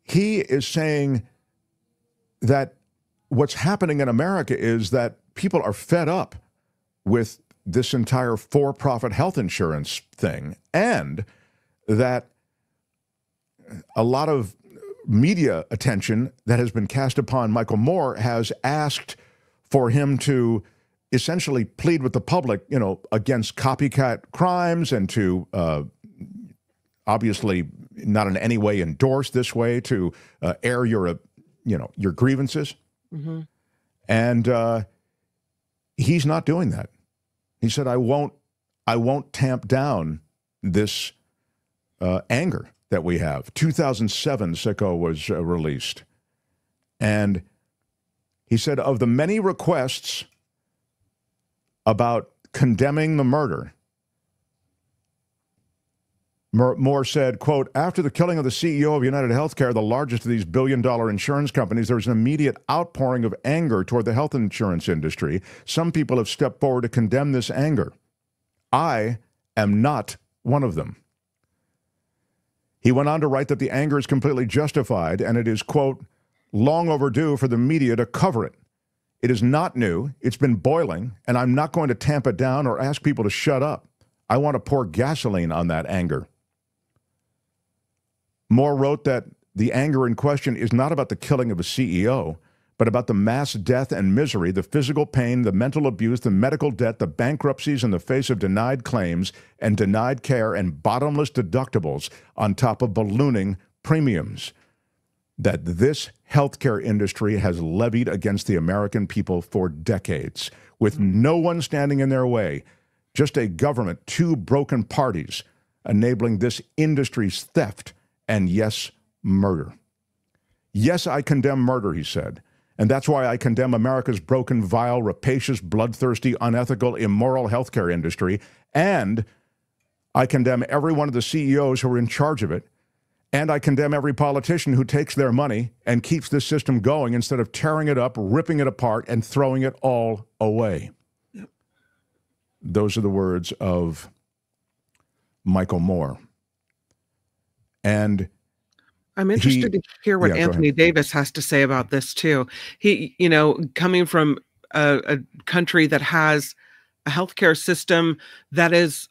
He is saying that what's happening in America is that people are fed up with this entire for-profit health insurance thing, and that a lot of media attention that has been cast upon Michael Moore has asked for him to essentially plead with the public, against copycat crimes and to obviously not in any way endorse this way to air your grievances. And he's not doing that. He said, I won't tamp down this anger that we have. 2007, Sicko was released. And he said, of the many requests about condemning the murder, Moore said, quote, after the killing of the CEO of United Healthcare, the largest of these billion-dollar insurance companies, there was an immediate outpouring of anger toward the health insurance industry. Some people have stepped forward to condemn this anger. I am not one of them. He went on to write that the anger is completely justified, and it is, quote, long overdue for the media to cover it. It is not new. It's been boiling, and I'm not going to tamp it down or ask people to shut up. I want to pour gasoline on that anger. Moore wrote that the anger in question is not about the killing of a CEO, but about the mass death and misery, the physical pain, the mental abuse, the medical debt, the bankruptcies in the face of denied claims and denied care and bottomless deductibles on top of ballooning premiums that this healthcare industry has levied against the American people for decades, with no one standing in their way, just a government, two broken parties enabling this industry's theft and, yes, murder. Yes, I condemn murder, he said. And that's why I condemn America's broken, vile, rapacious, bloodthirsty, unethical, immoral healthcare industry. And I condemn every one of the CEOs who are in charge of it. And I condemn every politician who takes their money and keeps this system going instead of tearing it up, ripping it apart, and throwing it all away. Yep. Those are the words of Michael Moore. And I'm interested to hear what Anthony Davis has to say about this too. He, coming from a country that has a healthcare system that is,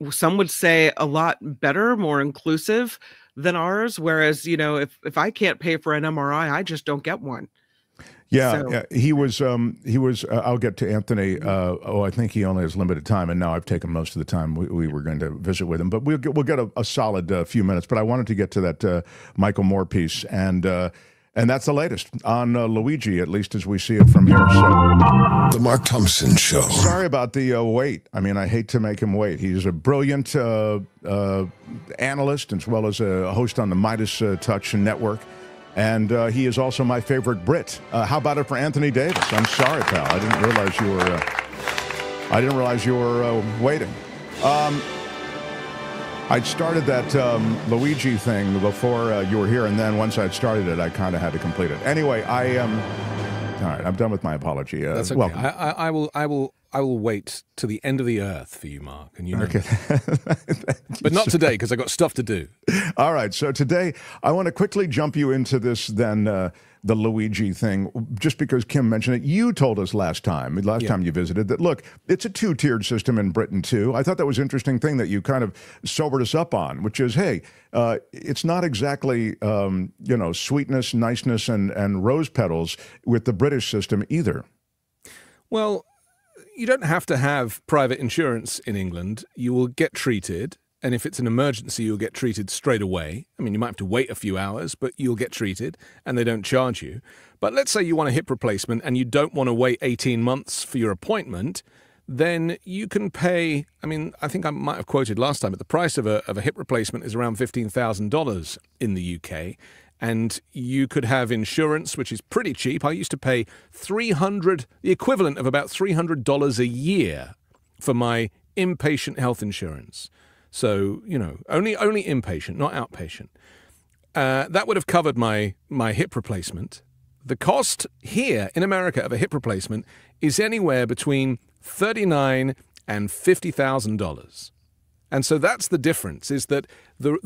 some would say, a lot better, more inclusive than ours. Whereas, if I can't pay for an MRI, I just don't get one. Yeah, yeah, he was. I'll get to Anthony. I think he only has limited time, and now I've taken most of the time we were going to visit with him. But we'll get a solid few minutes. But I wanted to get to that Michael Moore piece, and that's the latest on Luigi, at least as we see it from here. So, the Mark Thompson Show. Sorry about the wait. I mean, I hate to make him wait. He's a brilliant analyst as well as a host on the Midas Touch Network. And he is also my favorite Brit. How about it for Anthony Davis? I'm sorry, pal. I didn't realize you were waiting. I'd started that Luigi thing before you were here, and then once I'd started it, I kind of had to complete it. Anyway, all right. I'm done with my apology. That's okay. Welcome. I will wait to the end of the earth for you, Mark, and you know. Okay. But not today, because I got stuff to do. All right. So today, I want to quickly jump you into this, then the Luigi thing, just because Kim mentioned it. You told us last time you visited, that, look, it's a two-tiered system in Britain, too. I thought that was an interesting thing that you kind of sobered us up on, which is, hey, it's not exactly, sweetness, niceness, and rose petals with the British system either. Well, you don't have to have private insurance in England. You will get treated, and if it's an emergency, you'll get treated straight away. I mean, you might have to wait a few hours, but you'll get treated, and they don't charge you. But let's say you want a hip replacement and you don't want to wait 18 months for your appointment, then you can pay, I think I might have quoted last time, but the price of a hip replacement is around $15,000 in the UK. And you could have insurance, which is pretty cheap. I used to pay the equivalent of about $300 a year for my inpatient health insurance. So, only inpatient, not outpatient. That would have covered my hip replacement. The cost here in America of a hip replacement is anywhere between $39,000 and $50,000. And so that's the difference, is that the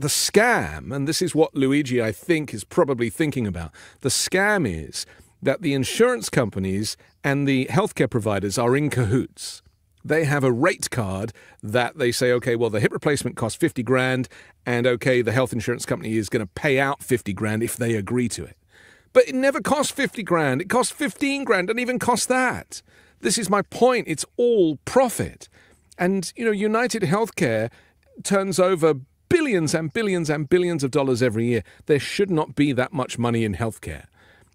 scam, and this is what Luigi, I think, is probably thinking about, the scam is that the insurance companies and the healthcare providers are in cahoots. They have a rate card that they say, okay, well, the hip replacement costs 50 grand, and okay, the health insurance company is going to pay out 50 grand if they agree to it. But it never costs 50 grand. It costs 15 grand, doesn't even cost that. This is my point. It's all profit. And, United Healthcare turns over billions and billions and billions of dollars every year. There should not be that much money in healthcare.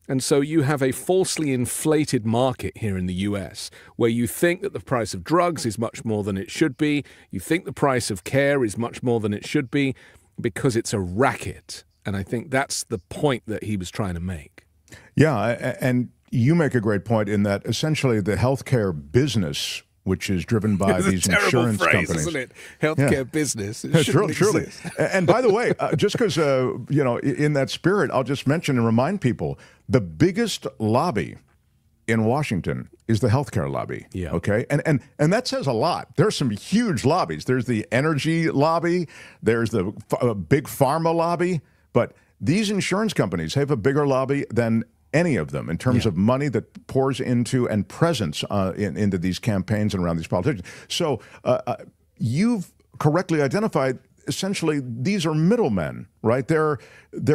And so you have a falsely inflated market here in the US, where you think that the price of drugs is much more than it should be. You think the price of care is much more than it should be, because it's a racket. And I think that's the point that he was trying to make. Yeah, and you make a great point in that essentially the healthcare business, which is driven by these insurance companies. Isn't it? Healthcare business. Truly. And by the way, just because, in that spirit, I'll just mention and remind people, the biggest lobby in Washington is the healthcare lobby. Yeah. Okay. And that says a lot. There's some huge lobbies. There's the energy lobby. There's the big pharma lobby. But these insurance companies have a bigger lobby than any of them in terms of money that pours into and presence into these campaigns and around these politicians. So you've correctly identified, essentially, these are middlemen, right? They're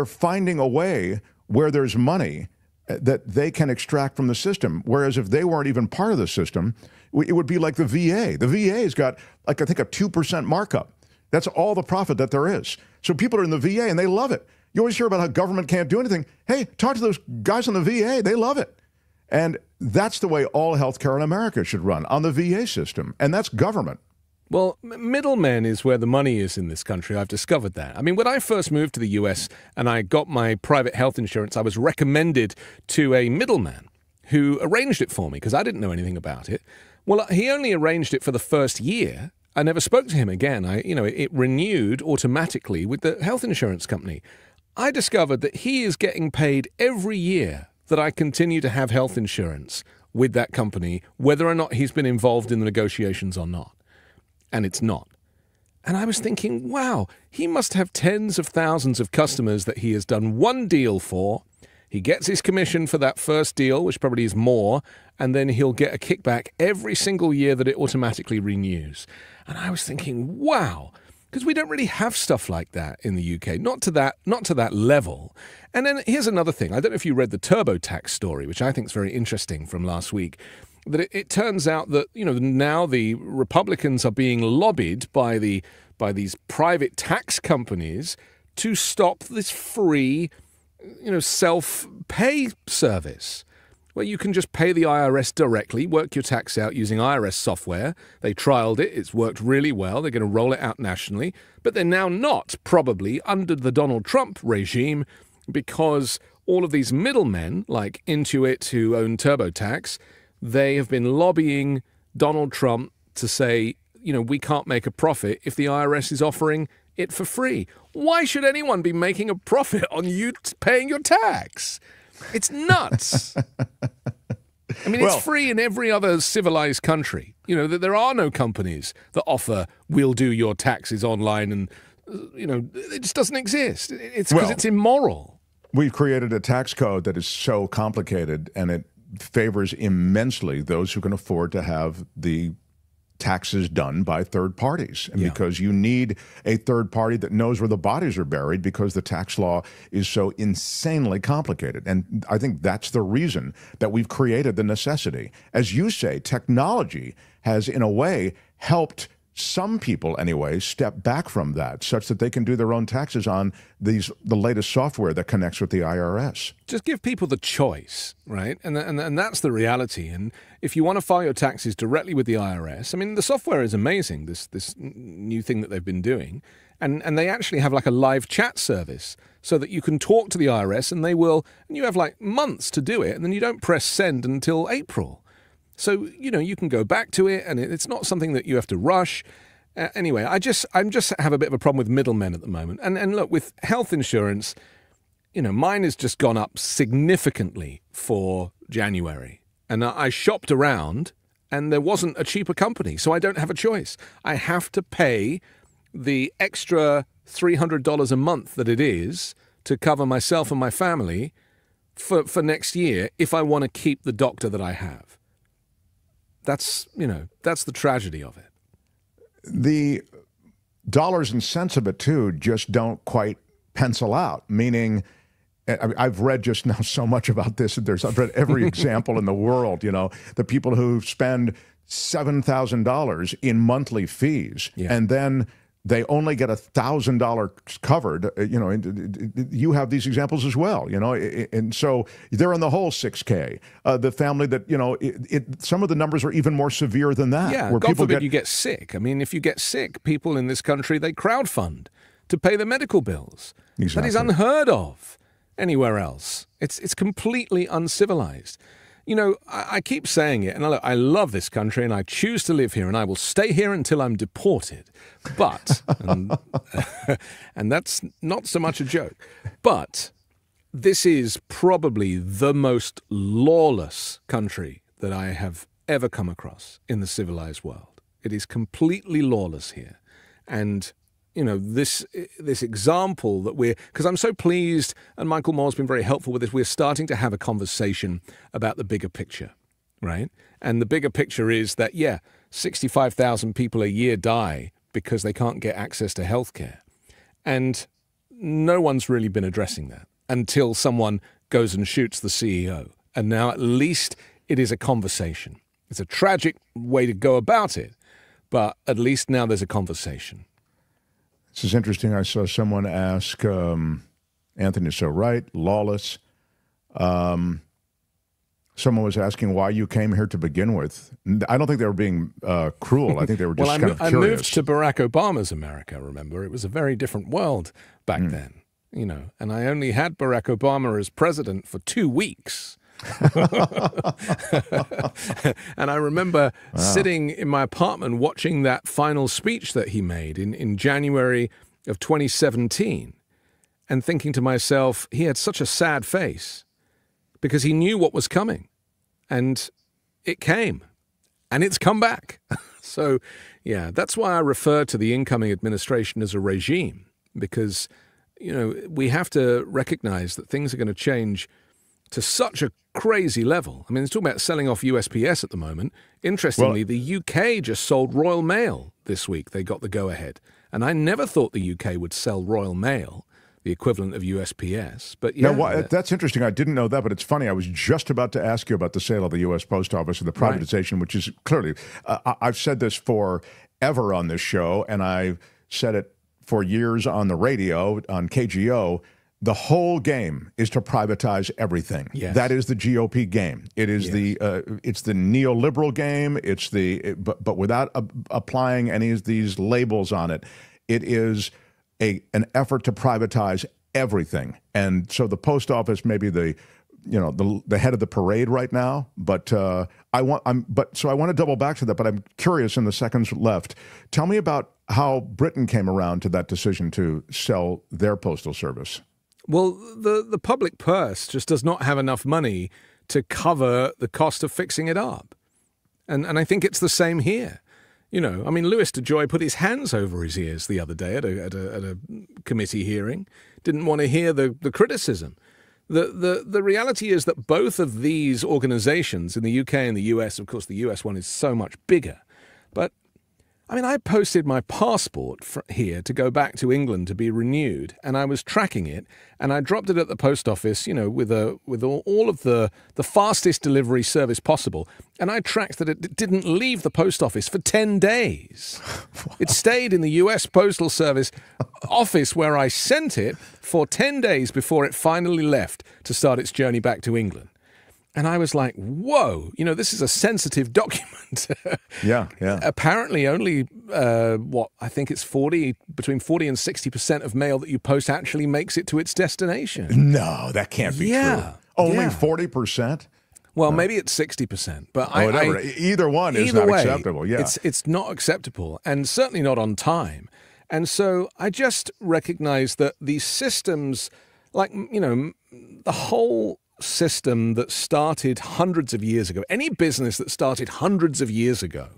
finding a way where there's money that they can extract from the system. Whereas if they weren't even part of the system, it would be like the VA. The VA's got, like, I think a 2% markup. That's all the profit that there is. So people are in the VA and they love it. You always hear about how government can't do anything. Hey, talk to those guys in the VA. They love it. And that's the way all healthcare in America should run, on the VA system. And that's government. Well, middlemen is where the money is in this country. I've discovered that. I mean, when I first moved to the US and I got my private health insurance, I was recommended to a middleman who arranged it for me because I didn't know anything about it. Well, he only arranged it for the first year. I never spoke to him again. It renewed automatically with the health insurance company. I discovered that he is getting paid every year that I continue to have health insurance with that company, whether or not he's been involved in the negotiations or not. And it's not. And I was thinking, wow, he must have tens of thousands of customers that he has done one deal for. He gets his commission for that first deal, which probably is more, and then he'll get a kickback every single year that it automatically renews. And I was thinking, wow, because we don't really have stuff like that in the UK, not to that level. And then here's another thing. I don't know if you read the TurboTax story, which I think is very interesting from last week, that it turns out that, now the Republicans are being lobbied by these private tax companies to stop this free, self-pay service where you can just pay the IRS directly, work your tax out using IRS software. They trialed it. It's worked really well. They're going to roll it out nationally. But they're now not, probably, under the Donald Trump regime because all of these middlemen, like Intuit, who own TurboTax, they have been lobbying Donald Trump to say, we can't make a profit if the IRS is offering it for free. Why should anyone be making a profit on you paying your tax? It's nuts. I mean, it's free in every other civilized country. There are no companies that offer, we'll do your taxes online, and, it just doesn't exist. It's because it's immoral. We've created a tax code that is so complicated, and it favors immensely those who can afford to have the taxes done by third parties. And because you need a third party that knows where the bodies are buried, because the tax law is so insanely complicated. And I think that's the reason that we've created the necessity. As you say, technology has, in a way, helped some people, anyway, step back from that, such that they can do their own taxes on the latest software that connects with the IRS. Just give people the choice, right? And that's the reality. And if you want to file your taxes directly with the IRS, I mean, the software is amazing, this new thing that they've been doing. And they actually have like a live chat service so that you can talk to the IRS and and you have like months to do it, and then you don't press send until April. So, you can go back to it, and it's not something that you have to rush. Anyway, I just have a bit of a problem with middlemen at the moment. And look, with health insurance, mine has just gone up significantly for January. And I shopped around, and there wasn't a cheaper company, so I don't have a choice. I have to pay the extra $300 a month that it is to cover myself and my family for next year if I want to keep the doctor that I have. That's the tragedy of it. The dollars and cents of it, too, just don't quite pencil out, meaning I've read just now so much about this. I've read every example in the world, the people who spend $7,000 in monthly fees, and then they only get $1,000 covered. You have these examples as well, and so they're in the whole $6K. The family that, some of the numbers are even more severe than that. Yeah, where God forbid you get sick. I mean, if you get sick, people in this country, they crowdfund to pay their medical bills. Exactly. That is unheard of anywhere else. It's completely uncivilized. I keep saying it, and I love this country, and I choose to live here, and I will stay here until I'm deported. But, and that's not so much a joke, but this is probably the most lawless country that I have ever come across in the civilized world. It is completely lawless here. And this example that because I'm so pleased, and Michael Moore's been very helpful with this, we're starting to have a conversation about the bigger picture, right? And the bigger picture is that, 65,000 people a year die because they can't get access to healthcare. And no one's really been addressing that until someone goes and shoots the CEO. And now at least it is a conversation. It's a tragic way to go about it, but at least now there's a conversation. This is interesting. I saw someone ask, Anthony's so right, lawless. Someone was asking why you came here to begin with. I don't think they were being cruel. I think they were just kind of curious. I moved to Barack Obama's America, remember? It was a very different world back then, you know, and I only had Barack Obama as president for 2 weeks. And I remember sitting in my apartment watching that final speech that he made in January of 2017 and thinking to myself, he had such a sad face because he knew what was coming. And it came, and it's come back. So, yeah, that's why I refer to the incoming administration as a regime, because, you know, we have to recognize that things are going to change to such a crazy level. I mean, it's talking about selling off USPS at the moment. Interestingly, the UK just sold Royal Mail this week. They got the go-ahead. And I never thought the UK would sell Royal Mail, the equivalent of USPS. But yeah, now, that's interesting. I didn't know that, but it's funny. I was just about to ask you about the sale of the U.S. Post Office and the privatization, which is clearly, I've said this forever on this show, and I've said it for years on the radio, on KGO. The whole game is to privatize everything. Yes. That is the GOP game. It is it's the neoliberal game. It's but without applying any of these labels on it. It is an effort to privatize everything. And so the post office may be the head of the parade right now, but so I want to double back to that, but I'm curious in the seconds left. Tell me about how Britain came around to that decision to sell their postal service. Well, the public purse just does not have enough money to cover the cost of fixing it up. And I think it's the same here. You know, I mean, Louis DeJoy put his hands over his ears the other day at a committee hearing. Didn't want to hear the criticism. The reality is that both of these organizations in the UK and the US, of course, the US one is so much bigger. But, I mean, I posted my passport here to go back to England to be renewed, and I was tracking it, and I dropped it at the post office, you know, with all of the fastest delivery service possible, and I tracked that it didn't leave the post office for 10 days. Wow. It stayed in the US Postal Service office where I sent it for 10 days before it finally left to start its journey back to England. And I was like, whoa, you know, this is a sensitive document. Yeah. Apparently only, I think it's between 40 and 60% of mail that you post actually makes it to its destination. No, that can't be true. Only 40%? Well, maybe it's 60%. But either one is not acceptable. Yeah. It's not acceptable, and certainly not on time. And so I just recognize that these systems, like, you know, the whole system that started hundreds of years ago, any business that started hundreds of years ago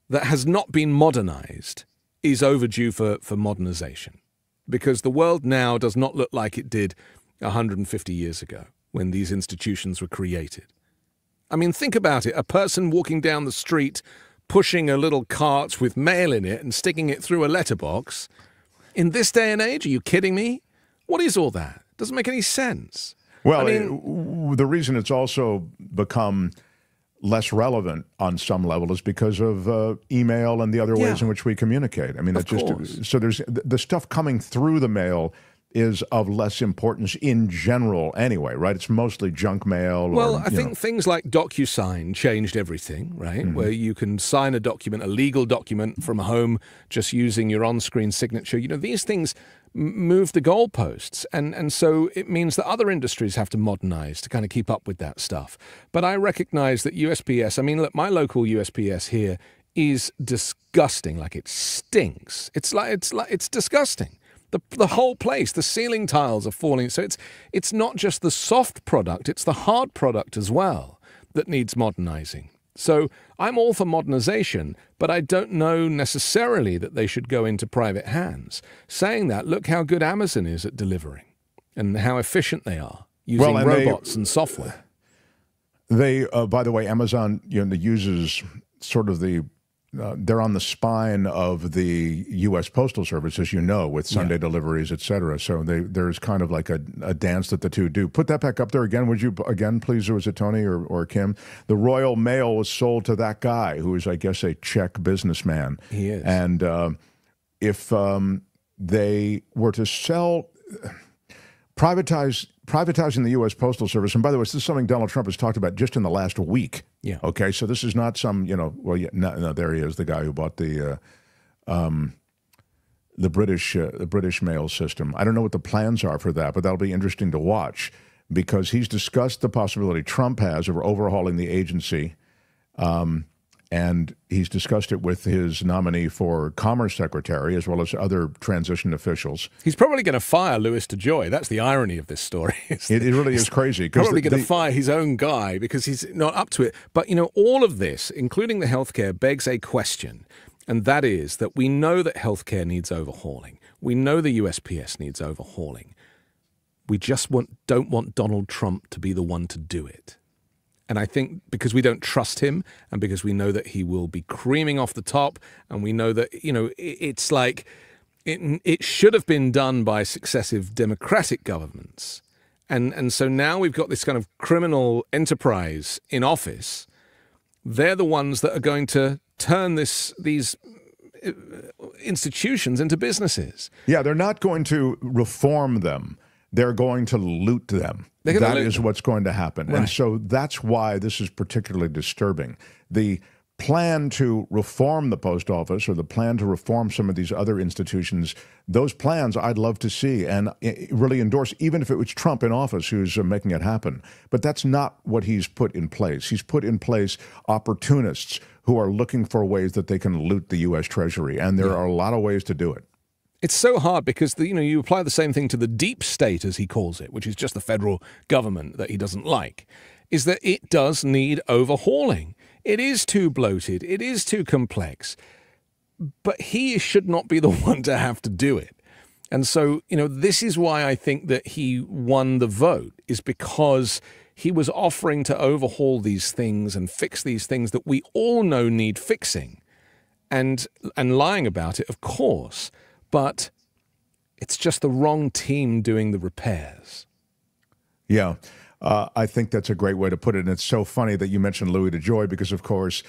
that has not been modernized is overdue for modernization, because the world now does not look like it did 150 years ago when these institutions were created. I mean, think about it. A person walking down the street pushing a little cart with mail in it and sticking it through a letterbox. In this day and age, are you kidding me? What is all that? It doesn't make any sense. Well, I mean, the reason it's also become less relevant on some level is because of email and the other ways in which we communicate. I mean, so there's the stuff coming through the mail is of less importance in general anyway, right? It's mostly junk mail. Well, I think things like DocuSign changed everything, right? Mm-hmm. Where you can sign a document, a legal document from home, just using your on-screen signature. You know, these things move the goalposts. And so it means that other industries have to modernize to kind of keep up with that stuff. But I recognize that USPS, I mean, look, my local USPS here is disgusting. Like, it stinks. It's disgusting. The whole place, the ceiling tiles are falling. So it's not just the soft product, it's the hard product as well that needs modernizing. So I'm all for modernization, but I don't know necessarily that they should go into private hands. Saying that, look how good Amazon is at delivering and how efficient they are using robots and software. They, by the way, Amazon uses sort of the they're on the spine of the U.S. Postal Service, as you know, with Sunday deliveries, et cetera. So there's kind of like a dance that the two do. Put that back up there again, would you? Again, please, or was it Tony or Kim? The Royal Mail was sold to that guy who is, I guess, a Czech businessman. He is. And if they were to sell... Privatizing the U.S. Postal Service, and by the way, this is something Donald Trump has talked about just in the last week. Yeah. Okay, so this is not some, no, there he is, the guy who bought the British mail system. I don't know what the plans are for that, but that'll be interesting to watch because he's discussed the possibility Trump has of overhauling the agency. And he's discussed it with his nominee for Commerce Secretary, as well as other transition officials. He's probably going to fire Louis DeJoy. That's the irony of this story. It really is crazy. He's probably going to fire his own guy because he's not up to it. But, all of this, including the healthcare, begs a question. And that is that we know that healthcare needs overhauling. We know the USPS needs overhauling. We just don't want Donald Trump to be the one to do it. And I think because we don't trust him and because we know that he will be creaming off the top and we know that, it's like it should have been done by successive Democratic governments. And so now we've got this kind of criminal enterprise in office. They're the ones that are going to turn these institutions into businesses. Yeah, they're not going to reform them. They're going to loot them. That is what's going to happen. Right. And so that's why this is particularly disturbing. The plan to reform the post office or the plan to reform some of these other institutions, those plans I'd love to see and really endorse, even if it was Trump in office who's making it happen. But that's not what he's put in place. He's put in place opportunists who are looking for ways that they can loot the U.S. Treasury. And there are a lot of ways to do it. It's so hard because, you apply the same thing to the deep state, as he calls it, which is just the federal government that he doesn't like, is that it does need overhauling. It is too bloated. It is too complex. But he should not be the one to have to do it. And so, this is why I think that he won the vote, is because he was offering to overhaul these things and fix these things that we all know need fixing and lying about it, of course. But it's just the wrong team doing the repairs. Yeah, I think that's a great way to put it. And it's so funny that you mentioned Louis DeJoy because, of course,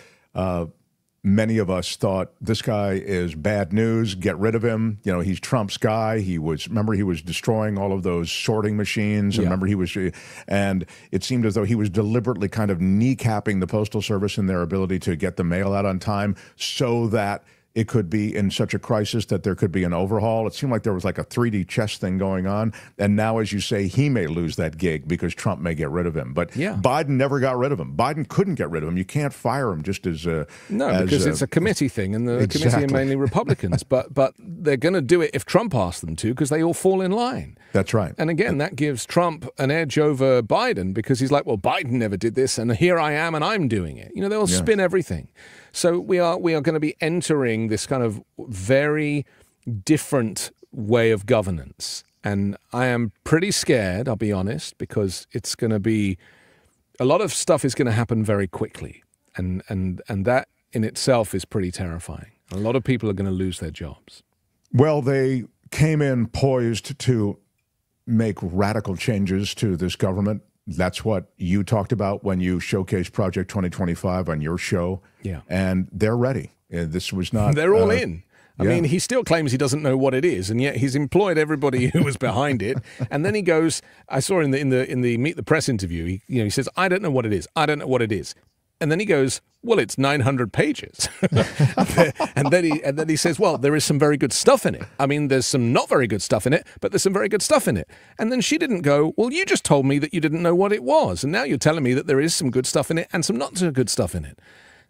many of us thought this guy is bad news. Get rid of him. He's Trump's guy. He was destroying all of those sorting machines. And and it seemed as though he was deliberately kind of kneecapping the Postal Service in their ability to get the mail out on time so that it could be in such a crisis that there could be an overhaul. It seemed like there was like a 3D chess thing going on. And now, as you say, he may lose that gig because Trump may get rid of him. But Biden never got rid of him. Biden couldn't get rid of him. You can't fire him just as a... No, because it's a committee thing, and the committee are mainly Republicans. But they're going to do it if Trump asks them to because they all fall in line. That's right. And again, that gives Trump an edge over Biden because he's like, well, Biden never did this, and here I am, and I'm doing it. They'll spin everything. So we are going to be entering this kind of very different way of governance. And I am pretty scared, I'll be honest, because it's going to be a lot of stuff is going to happen very quickly. And that in itself is pretty terrifying. A lot of people are going to lose their jobs. Well, they came in poised to make radical changes to this government. That's what you talked about when you showcased Project 2025 on your show. Yeah. And they're ready. This was not... They're all in. I mean, he still claims he doesn't know what it is, and yet he's employed everybody who was behind it. And then he goes, I saw in the Meet the Press interview, he says, I don't know what it is. I don't know what it is. And then he goes, well, it's 900 pages. and then he says, well, there is some very good stuff in it. I mean, there's some not very good stuff in it, but there's some very good stuff in it. And then she didn't go, well, you just told me that you didn't know what it was. And now you're telling me that there is some good stuff in it and some not so good stuff in it.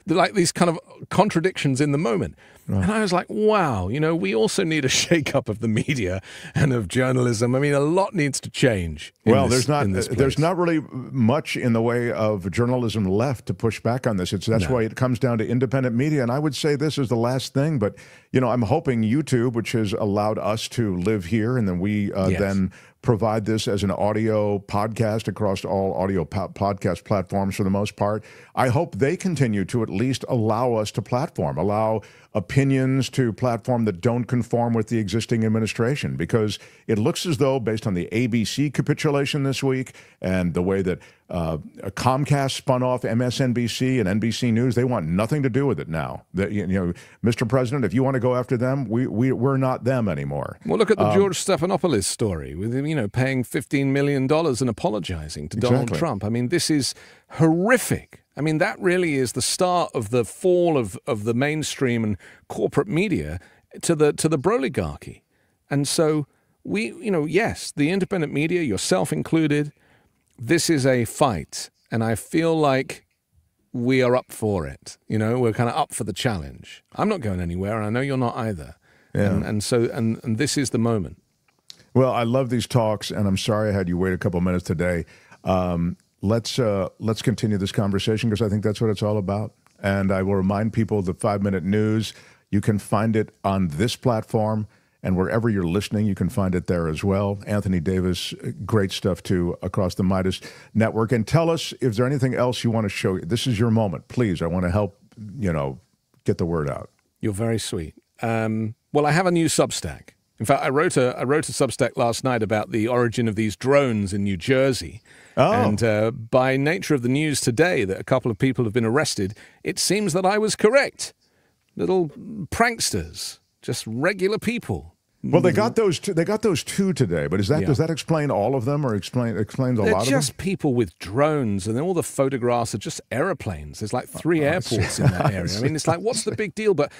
Like these kind of contradictions in the moment. Right. And I was like, wow, we also need a shakeup of the media and of journalism. I mean, a lot needs to change. Well, there's not really much in the way of journalism left to push back on this. That's why it comes down to independent media. And I would say this is the last thing, but I'm hoping YouTube, which has allowed us to live here, and then we then provide this as an audio podcast across all audio podcast platforms for the most part. I hope they continue to at least allow us to platform, allow opinions to platform that don't conform with the existing administration, because it looks as though, based on the ABC capitulation this week and the way that Comcast spun off MSNBC and NBC News, they want nothing to do with it now. That, you know, Mr. President, if you want to go after them, we're not them anymore. Well, look at the George Stephanopoulos story with him, paying $15 million and apologizing to Donald Trump. I mean, this is horrific. I mean, that really is the start of the fall of the mainstream and corporate media to the broligarchy. And so yes, the independent media, yourself included, this is a fight. And I feel like we are up for it. We're kind of up for the challenge. I'm not going anywhere, and I know you're not either. Yeah. And so this is the moment. Well, I love these talks, and I'm sorry I had you wait a couple minutes today. Let's continue this conversation, because I think that's what it's all about. And I will remind people the 5-Minute News, you can find it on this platform, and wherever you're listening, you can find it there as well. Anthony Davis, great stuff too, across the Midas Network. And tell us if there's anything else you want to show. This is your moment, please. I want to help, get the word out. You're very sweet. Well, I have a new Substack. In fact, I wrote a Substack last night about the origin of these drones in New Jersey. Oh. And by nature of the news today that a couple of people have been arrested, it seems that I was correct. Little pranksters, just regular people. Well, they got those two. They got those two today. But does that explain all of them, or explains a lot of them? They're just people with drones, and then all the photographs are just airplanes. There's like 3 airports in that area. I mean, it's like, what's the big deal? But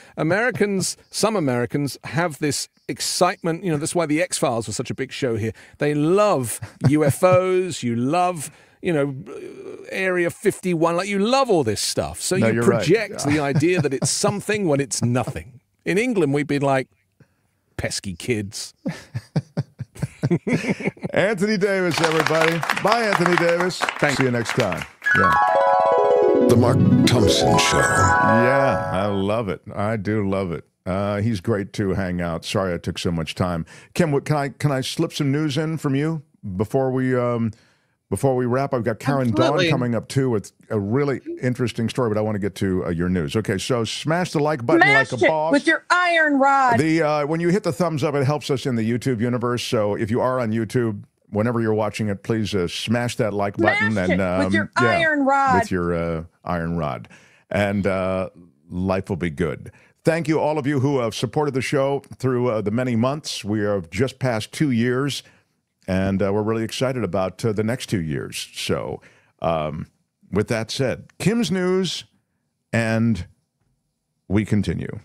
some Americans have this excitement. That's why the X-Files was such a big show here. They love UFOs. You love, Area 51. Like, you love all this stuff. So you project the idea that it's something when it's nothing. In England, we'd be like, pesky kids. Anthony Davis, everybody. Bye, Anthony Davis. See you next time. Yeah. The Mark Thompson Show. Yeah, I love it. I do love it. He's great to hang out. Sorry I took so much time. Kim, can I slip some news in from you before we wrap? I've got Karen Dawn coming up too with a really interesting story, but I want to get to your news. Okay, so smash the like button like a boss with your iron rod. When you hit the thumbs up, it helps us in the YouTube universe. So if you are on YouTube, whenever you're watching it, please smash that like button and with your iron rod. With your iron rod, and life will be good. Thank you, all of you who have supported the show through the many months. We are just past 2 years. And we're really excited about the next 2 years. So with that said, Kim's news, and we continue.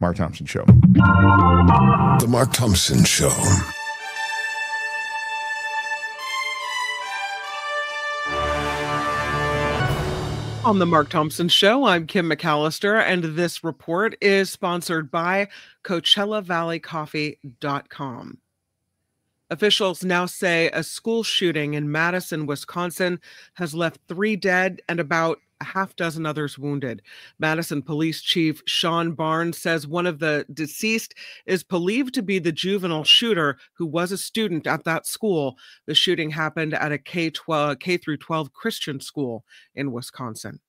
Mark Thompson Show. The Mark Thompson Show. On the Mark Thompson Show, I'm Kim McAllister, and this report is sponsored by CoachellaValleyCoffee.com. Officials now say a school shooting in Madison, Wisconsin has left 3 dead and about a half dozen others wounded. Madison Police Chief Sean Barnes says one of the deceased is believed to be the juvenile shooter who was a student at that school. The shooting happened at a K-12 Christian school in Wisconsin.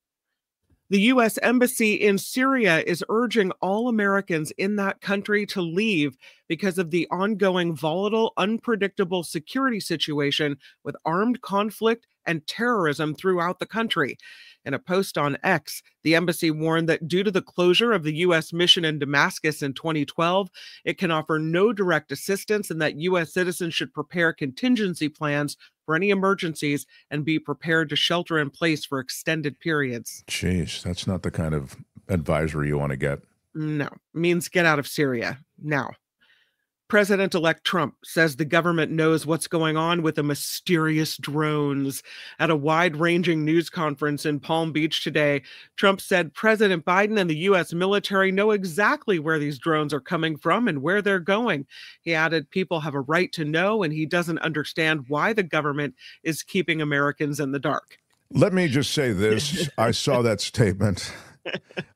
The U.S. Embassy in Syria is urging all Americans in that country to leave because of the ongoing volatile, unpredictable security situation with armed conflict and terrorism throughout the country. In a post on X, the embassy warned that due to the closure of the U.S. mission in Damascus in 2012, it can offer no direct assistance and that U.S. citizens should prepare contingency plans for any emergencies and be prepared to shelter in place for extended periods. Jeez, that's not the kind of advisory you want to get. No, means get out of Syria now. President-elect Trump says the government knows what's going on with the mysterious drones. At a wide-ranging news conference in Palm Beach today, Trump said President Biden and the U.S. military know exactly where these drones are coming from and where they're going. He added people have a right to know, and he doesn't understand why the government is keeping Americans in the dark. Let me just say this. I saw that statement.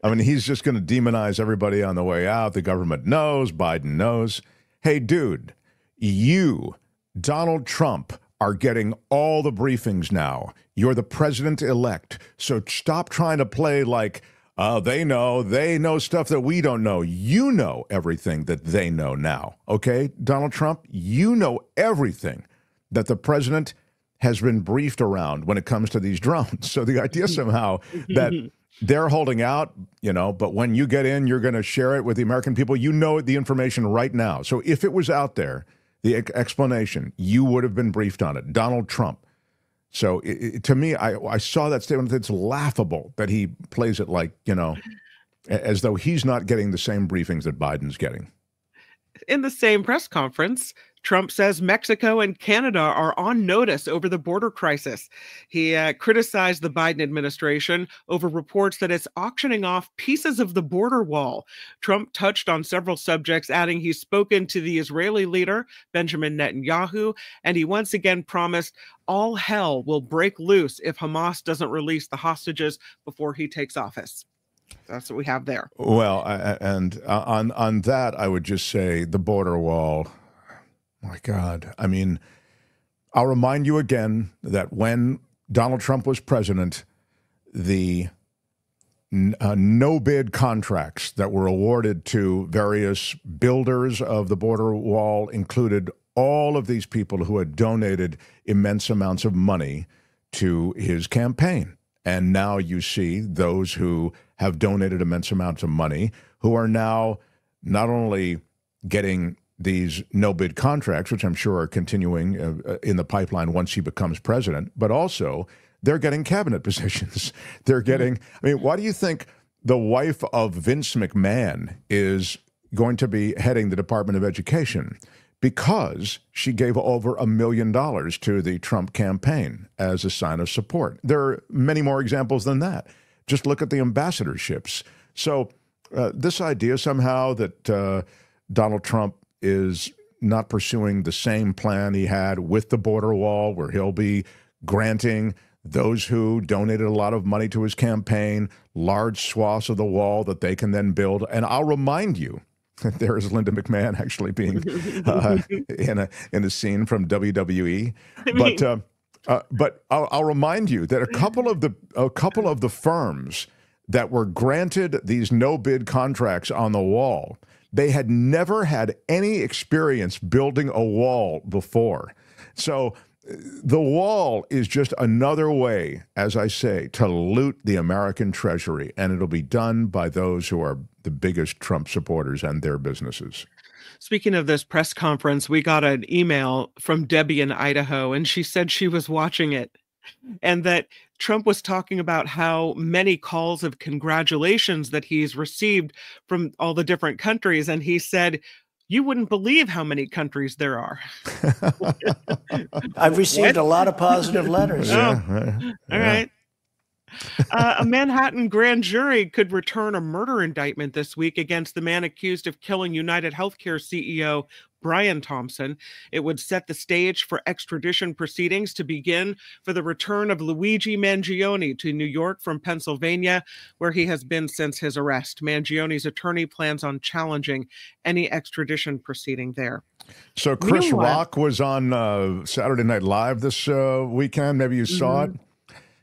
I mean, he's just going to demonize everybody on the way out. The government knows. Biden knows. Hey, dude, you Donald Trump are getting all the briefings now. You're the president-elect. So stop trying to play like, they know stuff that we don't know. You know everything that they know now, okay? Donald Trump, you know everything that the president has been briefed around when it comes to these drones. So the idea somehow that they're holding out, but when you get in, you're going to share it with the American people. You know the information right now. So if it was out there, the explanation, you would have been briefed on it. Donald Trump. So to me, I saw that statement. It's laughable that he plays it like, as though he's not getting the same briefings that Biden's getting. In the same press conference, Trump says Mexico and Canada are on notice over the border crisis. He criticized the Biden administration over reports that it's auctioning off pieces of the border wall. Trump touched on several subjects, adding he's spoken to the Israeli leader, Benjamin Netanyahu, and he once again promised all hell will break loose if Hamas doesn't release the hostages before he takes office. That's what we have there. Well, and on that, I would just say the border wall. My God. I mean, I'll remind you again that when Donald Trump was president, the no-bid contracts that were awarded to various builders of the border wall included all of these people who had donated immense amounts of money to his campaign. And now you see those who have donated immense amounts of money who are now not only getting these no-bid contracts, which I'm sure are continuing in the pipeline once he becomes president, but also they're getting cabinet positions. They're getting, why do you think the wife of Vince McMahon is going to be heading the Department of Education? Because she gave over $1 million to the Trump campaign as a sign of support. There are many more examples than that. Just look at the ambassadorships. So this idea somehow that Donald Trump is not pursuing the same plan he had with the border wall, where he'll be granting those who donated a lot of money to his campaign large swaths of the wall that they can then build. And I'll remind you, there is Linda McMahon actually being in a scene from WWE, but I'll remind you that a couple of the firms that were granted these no bid contracts on the wall, they had never had any experience building a wall before. So the wall is just another way, as I say, to loot the American treasury, and it'll be done by those who are the biggest Trump supporters and their businesses. Speaking of this press conference, we got an email from Debbie in Idaho, and she said she was watching it and that Trump was talking about how many calls of congratulations that he's received from all the different countries. And he said, you wouldn't believe how many countries there are. I've received a lot of positive letters. All right. A Manhattan grand jury could return a murder indictment this week against the man accused of killing United Healthcare CEO Brian Thompson. It would set the stage for extradition proceedings to begin for the return of Luigi Mangione to New York from Pennsylvania, where he has been since his arrest. Mangione's attorney plans on challenging any extradition proceeding there. So Chris Rock was on Saturday Night Live this weekend. Maybe you saw it.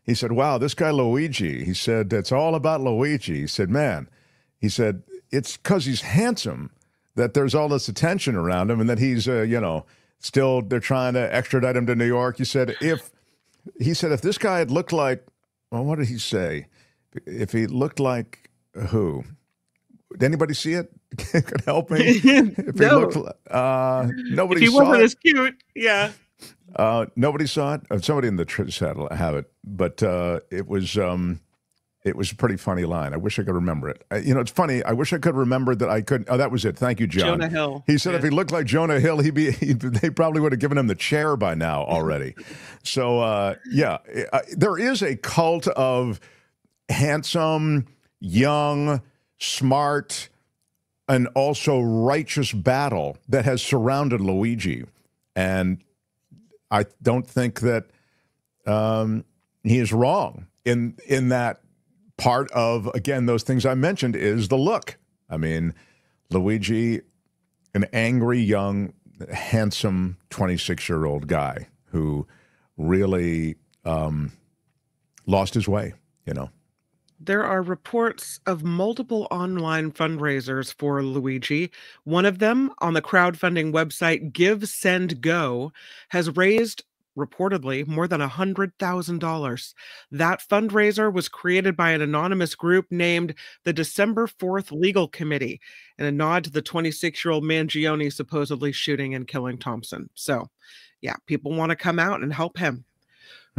He said, wow, this guy Luigi, he said, it's all about Luigi. He said, man, he said, it's because he's handsome that there's all this attention around him and that he's, still they're trying to extradite him to New York. He said, if this guy had looked like, well, what did he say? If he looked like who? Did anybody see it? Could help me? If he looked, nobody if he saw wasn't it. as cute, yeah. Nobody saw it. Somebody in the chat will have it, but it was a pretty funny line. I wish I could remember it. It's funny. I wish I could remember that I couldn't. Oh, that was it. Thank you, John. Jonah Hill. He said if he looked like Jonah Hill, they probably would have given him the chair by now already. So there is a cult of handsome, young, smart, and also righteous battle that has surrounded Luigi, and I don't think that he is wrong in that. Part of, again, those things I mentioned is the look. I mean, Luigi, an angry young handsome 26-year-old guy who really lost his way, you know. There are reports of multiple online fundraisers for Luigi. One of them, on the crowdfunding website Give, Send, Go, has raised reportedly more than $100,000. That fundraiser was created by an anonymous group named the December 4th Legal Committee, in a nod to the 26-year-old Mangione supposedly shooting and killing Thompson. So, yeah, people want to come out and help him.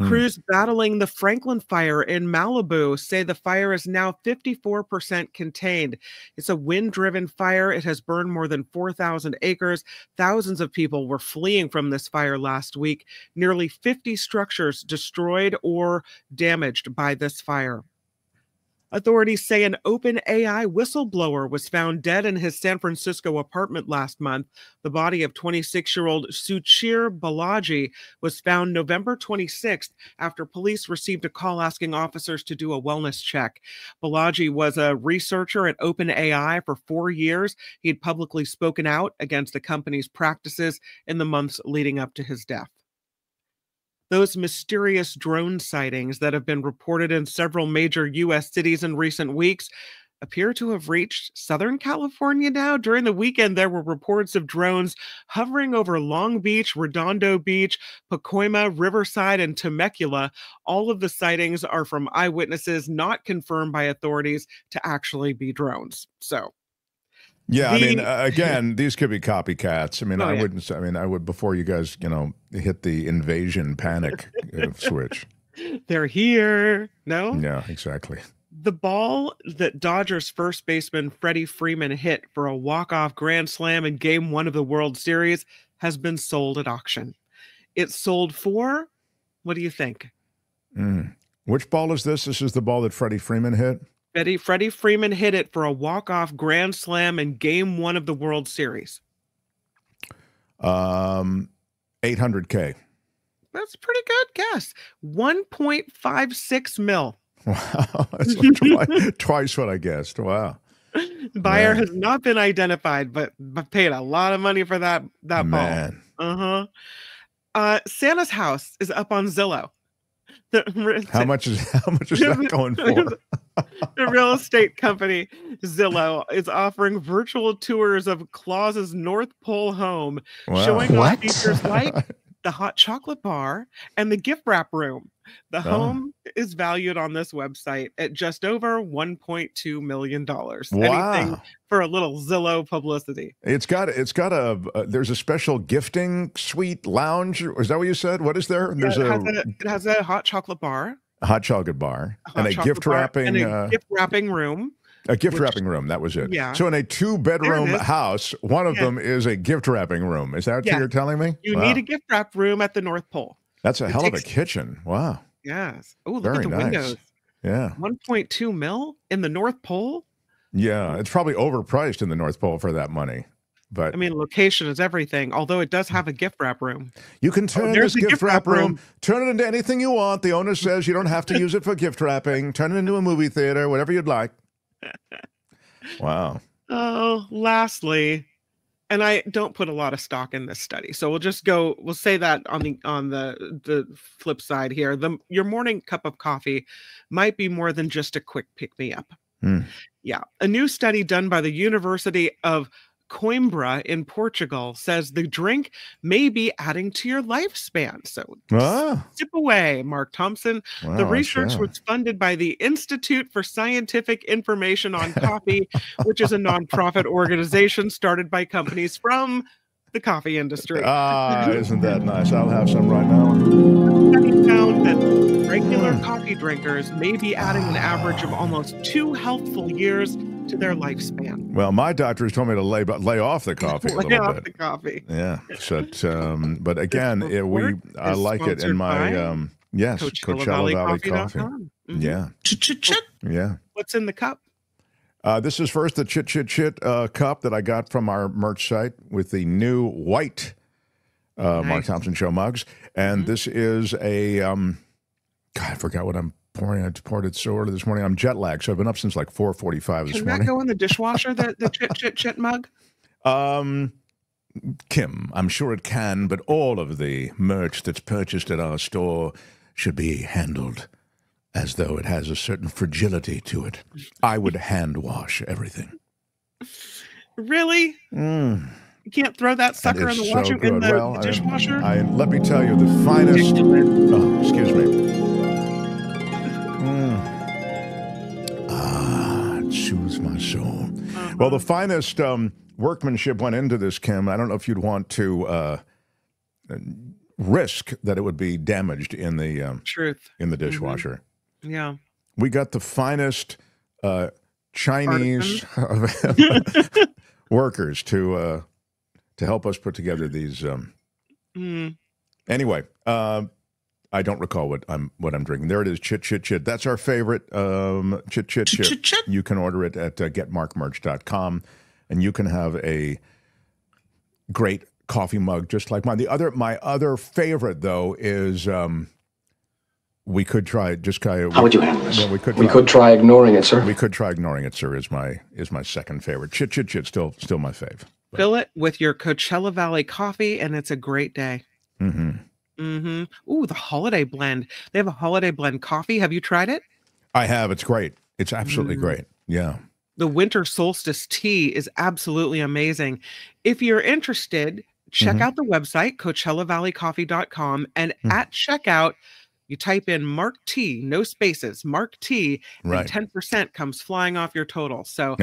Crews battling the Franklin fire in Malibu say the fire is now 54% contained. It's a wind-driven fire. It has burned more than 4,000 acres. Thousands of people were fleeing from this fire last week. Nearly 50 structures destroyed or damaged by this fire. Authorities say an OpenAI whistleblower was found dead in his San Francisco apartment last month. The body of 26-year-old Suchir Balaji was found November 26th after police received a call asking officers to do a wellness check. Balaji was a researcher at OpenAI for 4 years. He had publicly spoken out against the company's practices in the months leading up to his death. Those mysterious drone sightings that have been reported in several major U.S. cities in recent weeks appear to have reached Southern California now. During the weekend, there were reports of drones hovering over Long Beach, Redondo Beach, Pacoima, Riverside, and Temecula. All of the sightings are from eyewitnesses, not confirmed by authorities to actually be drones. So, yeah, I mean, again, these could be copycats. I mean, I would, before you guys, you know, hit the invasion panic switch. They're here. No? Yeah, exactly. The ball that Dodgers first baseman Freddie Freeman hit for a walk-off grand slam in Game 1 of the World Series has been sold at auction. It sold for, what do you think? Which ball is this? This is the ball that Freddie Freeman hit? Freddie Freeman hit it for a walk-off grand slam in Game 1 of the World Series. $800K. That's a pretty good guess. 1.56 mil. Wow, that's twice what I guessed. Wow. The buyer has not been identified, but paid a lot of money for that Man. ball. Santa's house is up on Zillow. How much is that going for? The real estate company Zillow is offering virtual tours of Claus's North Pole home, showing off features like the hot chocolate bar and the gift wrap room. The home is valued on this website at just over $1.2 million. Wow. Anything for a little Zillow publicity. It's got there's a special gifting suite lounge. Is that what you said? What is there? It has a hot chocolate bar. A hot chocolate bar. And a gift wrapping. And a gift wrapping room. A gift wrapping room, that was it. Yeah. So in a 2-bedroom house, one of them is a gift wrapping room. Is that what you're telling me? You need a gift wrap room at the North Pole. That's a hell of a kitchen. Wow. Yes. Oh, look Very at the nice. windows. Yeah. 1.2 mil in the North Pole? Yeah. It's probably overpriced in the North Pole for that money. But I mean, location is everything, although it does have a gift wrap room. You can turn this gift wrap room, turn it into anything you want. The owner says you don't have to use it for gift wrapping. Turn it into a movie theater, whatever you'd like. Wow. Oh, lastly, and I don't put a lot of stock in this study, so we'll say that on the flip side here. Your morning cup of coffee might be more than just a quick pick-me-up. Yeah. A new study done by the University of Coimbra in Portugal says the drink may be adding to your lifespan. So sip away, Mark Thompson. Wow, the research was funded by the Institute for Scientific Information on Coffee, which is a nonprofit organization started by companies from the coffee industry. Isn't that nice? I'll have some right now. The study found that regular coffee drinkers may be adding an average of almost 2 healthful years to their lifespan. Well, my doctor has told me to lay off the coffee a little bit. Lay off the coffee. Yeah. So, but again, I like it in my Coachella Valley Coffee. Yeah. Yeah. What's in the cup? This is first the Chit cup that I got from our merch site with the new white Mark Thompson Show mugs, and this is a God, I forgot what I'm pouring. I poured it so early this morning. I'm jet lagged, so I've been up since like 4:45 this morning. Can that go in the dishwasher? The Chit mug? Kim, I'm sure it can, but all of the merch that's purchased at our store should be handled as though it has a certain fragility to it. I would hand wash everything. Really? Mm. You can't throw that sucker in the the dishwasher? Let me tell you, the finest... Oh, excuse me. It soothes my soul. Well, the finest workmanship went into this, Kim. I don't know if you'd want to risk that it would be damaged in the dishwasher. Yeah. We got the finest Chinese workers to help us put together these. Anyway, I don't recall what I'm drinking. There it is, Chit Chit Chit. That's our favorite Chit Chit Chit. You can order it at getmarkmerch.com, and you can have a great coffee mug just like mine. My other favorite though is we could try How would you handle this? Well, we could try ignoring it, sir. We could try ignoring it, sir. Is my second favorite. Chit Chit Chit still my fave. Fill it with your Coachella Valley coffee, and it's a great day. Ooh, the holiday blend. They have a holiday blend coffee. Have you tried it? I have. It's great. It's absolutely great. Yeah. The winter solstice tea is absolutely amazing. If you're interested, check out the website, CoachellaValleyCoffee.com, and at checkout, you type in Mark T, no spaces, Mark T, and 10% comes flying off your total. So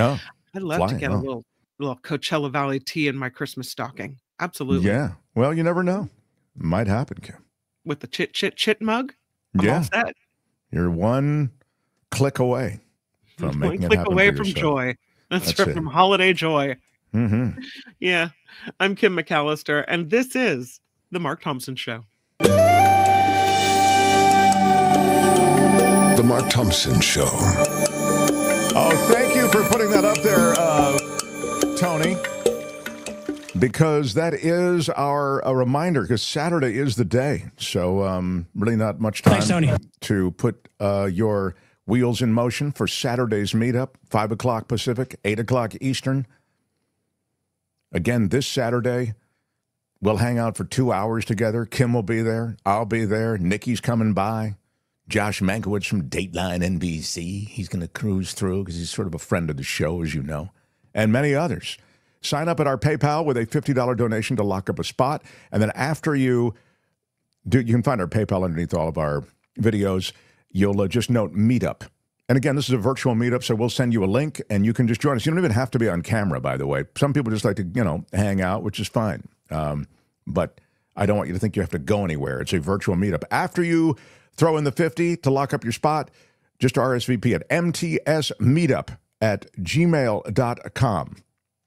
I'd love to get a little Coachella Valley tea in my Christmas stocking. Absolutely. Yeah. Well, you never know. Might happen, Kim. With the Chit Chit Chit mug? I'm all set. You're one click away from making it happen. One click away from joy. That's right, from holiday joy. Yeah. I'm Kim McAllister, and this is The Mark Thompson Show. The Mark Thompson Show. Oh, thank you for putting that up there, Tony. Because that is a reminder, because Saturday is the day. So really not much time to put your wheels in motion for Saturday's meetup, 5 o'clock Pacific, 8 o'clock Eastern. Again, this Saturday, we'll hang out for 2 hours together. Kim will be there. I'll be there. Nikki's coming by. Josh Mankiewicz from Dateline NBC. He's going to cruise through because he's sort of a friend of the show, as you know, and many others. Sign up at our PayPal with a $50 donation to lock up a spot. And then after you do, you can find our PayPal underneath all of our videos. You'll just note meetup. And again, this is a virtual meetup, so we'll send you a link and you can just join us. You don't even have to be on camera, by the way. Some people just like to, hang out, which is fine. But I don't want you to think you have to go anywhere. It's a virtual meetup. After you throw in the 50 to lock up your spot, just RSVP at mtsmeetup@gmail.com.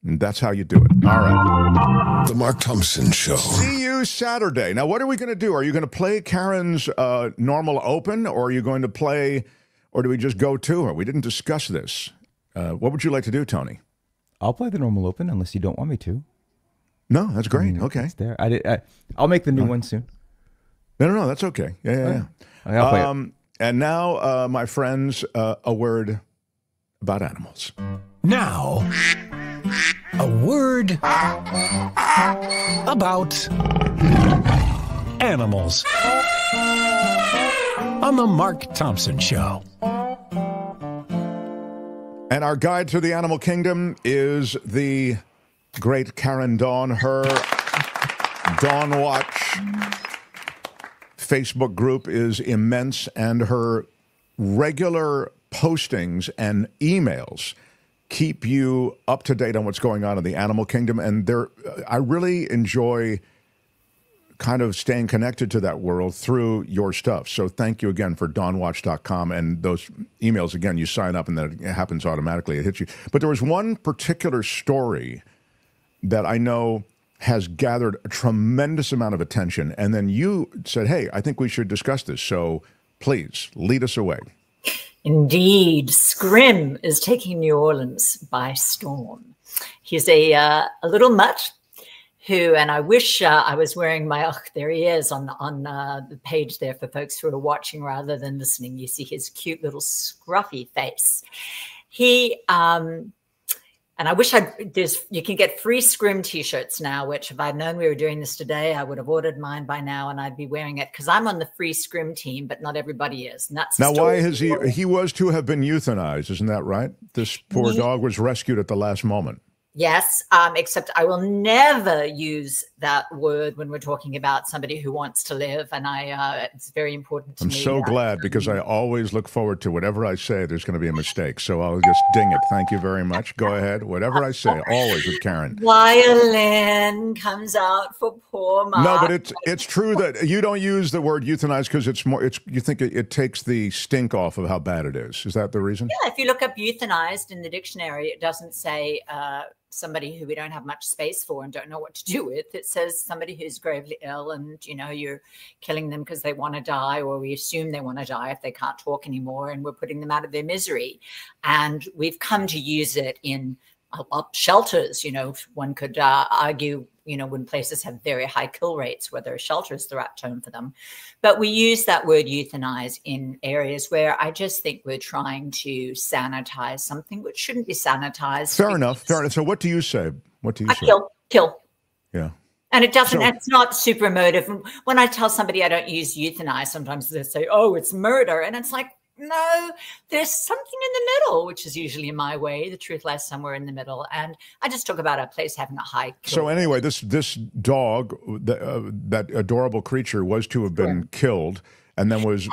And that's how you do it. All right. The Mark Thompson Show. See you Saturday. Now, what are we going to do? Are you going to play Karen's normal open, or are you going to play, or do we just go to her? We didn't discuss this. What would you like to do, Tony? I'll play the normal open unless you don't want me to. No, that's great. Okay. It's there. I'll make the new one soon. No, that's okay. Yeah. I'll play it. And now, my friends, a word about animals. Now, a word about animals on the Mark Thompson Show. And our guide to the animal kingdom is the great Karen Dawn. Her Dawn Watch Facebook group is immense, and her regular postings and emails keep you up to date on what's going on in the animal kingdom. And I really enjoy kind of staying connected to that world through your stuff. So thank you again for dawnwatch.com. And those emails, again, you sign up and then it happens automatically. It hits you. But there was one particular story that I know has gathered a tremendous amount of attention. And then you said, hey, I think we should discuss this. So please lead us away. Indeed, Scrim is taking New Orleans by storm. He's a little mutt who, and I wish I was wearing my, there he is on the page there for folks who are watching rather than listening. You see his cute little scruffy face. He And I wish you can get free Scrim t-shirts now, which if I'd known we were doing this today, I would have ordered mine by now and I'd be wearing it because I'm on the free Scrim team, but not everybody is. And that's now why has he was to have been euthanized, isn't that right? This poor dog was rescued at the last moment. Yes, except I will never use that word when we're talking about somebody who wants to live, and it's very important to me. I'm so glad because I always look forward to whatever I say, there's going to be a mistake. So I'll just ding it. Thank you very much. Go ahead. Whatever I say, always with Karen. Violin comes out for poor Mark. No, but it's true that you don't use the word euthanize because you think it takes the stink off of how bad it is. Is that the reason? Yeah, if you look up euthanized in the dictionary, it doesn't say somebody who we don't have much space for and don't know what to do with. It says somebody who's gravely ill and, you're killing them because they want to die, or we assume they want to die if they can't talk anymore, and we're putting them out of their misery. And we've come to use it in shelters. One could argue, when places have very high kill rates, whether a shelter is the right term for them. But we use that word euthanize in areas where I just think we're trying to sanitize something which shouldn't be sanitized. Fair enough. So what do you say? What do you say? Kill. Yeah. And it's not super emotive. When I tell somebody I don't use euthanize, sometimes they say, oh, it's murder. And it's like, no, there's something in the middle, which is usually in my way. The truth lies somewhere in the middle. And I just talk about a place having a high kill. So anyway, this dog, that adorable creature, was to have been killed, and then was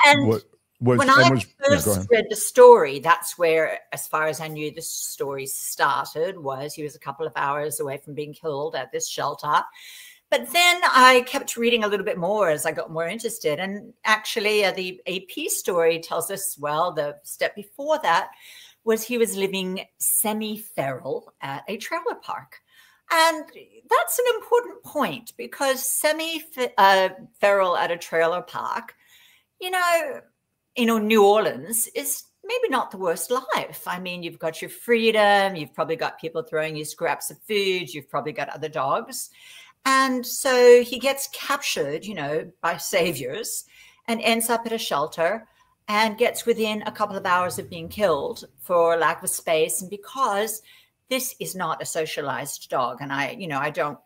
when I first read the story, that's where, as far as I knew, the story started. Was he was a couple of hours away from being killed at this shelter. But then I kept reading a little bit more as I got more interested. And actually, the AP story tells us, well, the step before that was he was living semi-feral at a trailer park. And that's an important point because semi-feral at a trailer park, New Orleans is maybe not the worst life. I mean, you've got your freedom. You've probably got people throwing you scraps of food. You've probably got other dogs. And so he gets captured, by saviors and ends up at a shelter and gets within a couple of hours of being killed for lack of space. And because this is not a socialized dog. And I don't,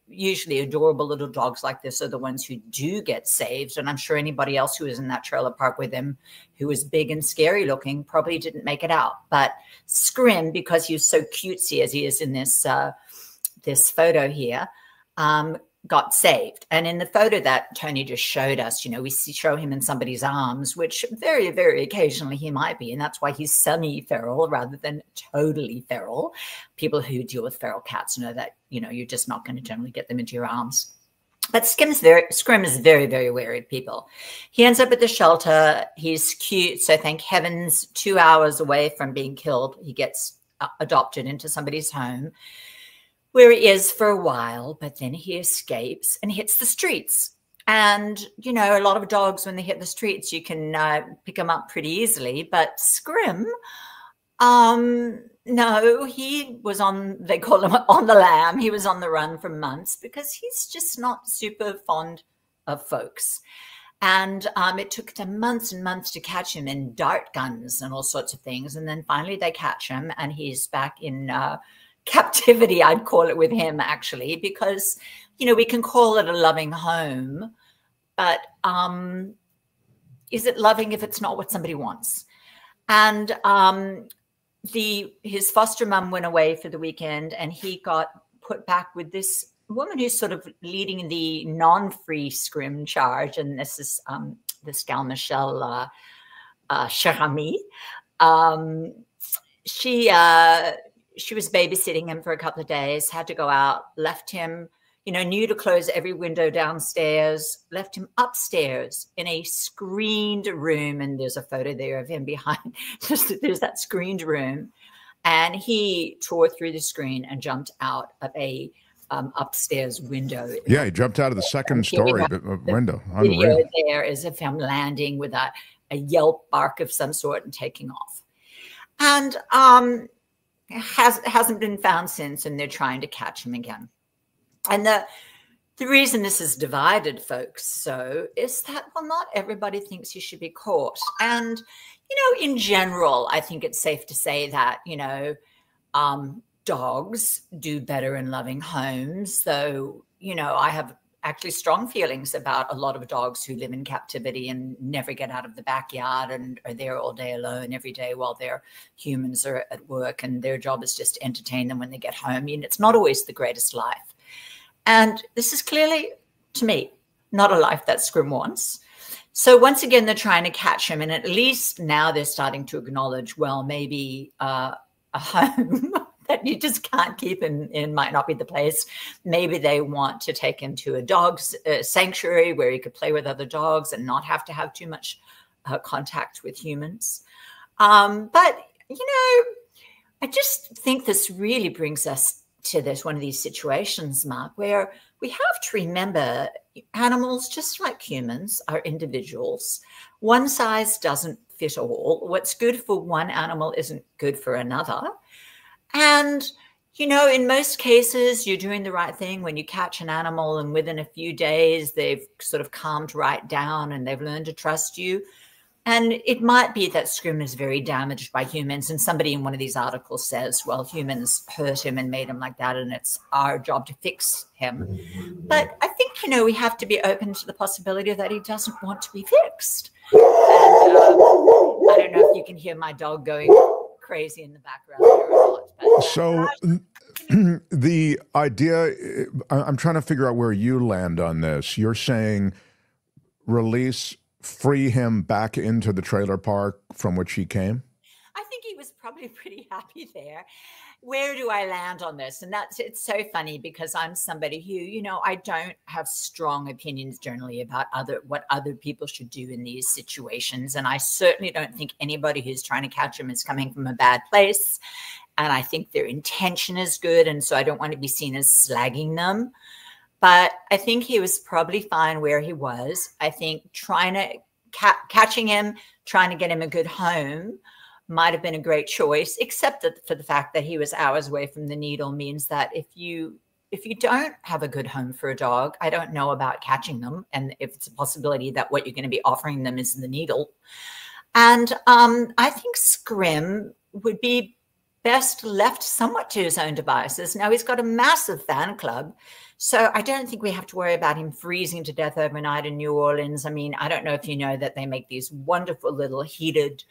usually adorable little dogs like this are the ones who do get saved. And I'm sure anybody else who was in that trailer park with him, who was big and scary looking, probably didn't make it out. But Scrim, because he was so cutesy as he is in this, this photo here, got saved. And in the photo that Tony just showed us, we show him in somebody's arms, which very, very occasionally he might be. And that's why he's semi-feral rather than totally feral. People who deal with feral cats know that, you're just not going to generally get them into your arms. But Scrim is very, very wary of people. He ends up at the shelter. He's cute. So thank heavens, 2 hours away from being killed, he gets adopted into somebody's home, where he is for a while, but then he escapes and hits the streets. And, a lot of dogs, when they hit the streets, you can pick them up pretty easily. But Scrim, no, he was they call him on the lam. He was on the run for months because he's just not super fond of folks. And it took them months and months to catch him in dart guns and all sorts of things. And then finally they catch him and he's back in captivity, I'd call it, with him, actually, because, we can call it a loving home, but is it loving if it's not what somebody wants? And his foster mom went away for the weekend and he got put back with this woman who's sort of leading the non-free Scrim charge. And this is this gal, Michelle Cherami. She was babysitting him for a couple of days, had to go out, left him, knew to close every window downstairs, left him upstairs in a screened room. And there's a photo there of him behind. There's that screened room. And he tore through the screen and jumped out of a upstairs window. Yeah, he jumped out of the second story window. The video there is of him landing with a yelp bark of some sort and taking off. And hasn't been found since, and they're trying to catch him again. And the reason this is divided folks so is that, well, not everybody thinks he should be caught. And in general, I think it's safe to say that dogs do better in loving homes, though, you know, I have actually strong feelings about a lot of dogs who live in captivity and never get out of the backyard and are there all day alone every day while their humans are at work, and their job is just to entertain them when they get home. I mean, it's not always the greatest life. And this is clearly, to me, not a life that Scrim wants. So once again, they're trying to catch him. And at least now they're starting to acknowledge, well, maybe a home that you just can't keep him in might not be the place. Maybe they want to take him to a dog's sanctuary where he could play with other dogs and not have to have too much contact with humans. But, you know, I just think this really brings us to this one of these situations, Mark, where we have to remember animals, just like humans, are individuals. One size doesn't fit all. What's good for one animal isn't good for another. And, you know, in most cases, you're doing the right thing when you catch an animal and within a few days, they've sort of calmed right down and they've learned to trust you. And it might be that Scrim is very damaged by humans. And somebody in one of these articles says, well, humans hurt him and made him like that, and it's our job to fix him. But I think, you know, we have to be open to the possibility that he doesn't want to be fixed. And I don't know if you can hear my dog going crazy in the background here or not. But, so the idea, I'm trying to figure out where you land on this. You're saying release, free him back into the trailer park from which he came? I think he was probably pretty happy there. Where do I land on this? And it's so funny because I'm somebody who, you know, I don't have strong opinions generally about what other people should do in these situations. And I certainly don't think anybody who's trying to catch him is coming from a bad place. And I think their intention is good. And so I don't want to be seen as slagging them. But I think he was probably fine where he was. I think trying to catching him, trying to get him a good home might have been a great choice, except that for the fact that he was hours away from the needle means that if you don't have a good home for a dog, I don't know about catching them. And if it's a possibility that what you're going to be offering them is the needle. And I think Scrim would be best left somewhat to his own devices. Now, he's got a massive fan club, so I don't think we have to worry about him freezing to death overnight in New Orleans. I mean, I don't know if you know that they make these wonderful little heated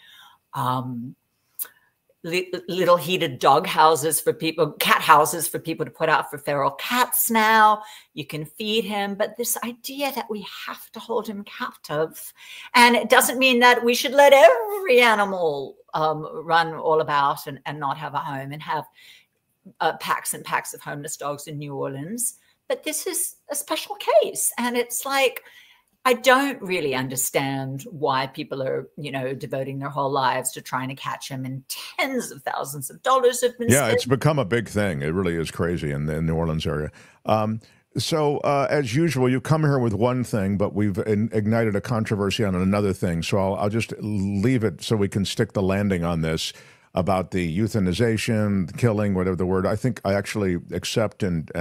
dog houses for people, cat houses for people to put out for feral cats now. You can feed him, but this idea that we have to hold him captive, and it doesn't mean that we should let every animal run all about and not have a home and have packs and packs of homeless dogs in New Orleans. But this is a special case. And it's like, I don't really understand why people are, you know, devoting their whole lives to trying to catch him, and tens of thousands of dollars have been spent. It's become a big thing. It really is crazy in the New Orleans area. So as usual, you come here with one thing, but we've ignited a controversy on another thing. So I'll just leave it so we can stick the landing on this about the euthanization, killing, whatever the word. I think I actually accept and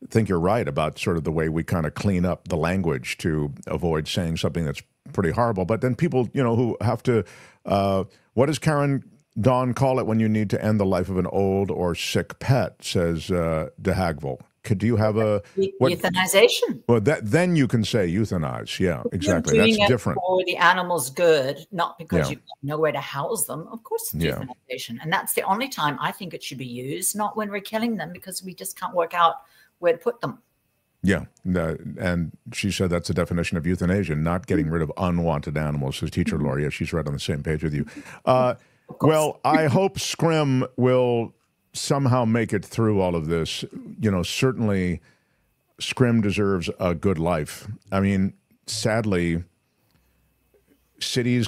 think you're right about sort of the way we kind of clean up the language to avoid saying something that's pretty horrible. But then people, you know, who have to, what does Karen Dawn call it when you need to end the life of an old or sick pet, says de Hagville. Do you have a euthanization? Well, then you can say euthanize. Yeah, exactly. You're That's doing different. It for the animal's good, not because you've got nowhere to house them. Of course, it's euthanization, and that's the only time I think it should be used, not when we're killing them because we just can't work out where to put them. Yeah, and she said that's the definition of euthanasia, not getting rid of unwanted animals. Says teacher Laura. Yeah, she's right on the same page with you. Well, I hope Scrim will somehow make it through all of this. You know, certainly Scrim deserves a good life. I mean, sadly, cities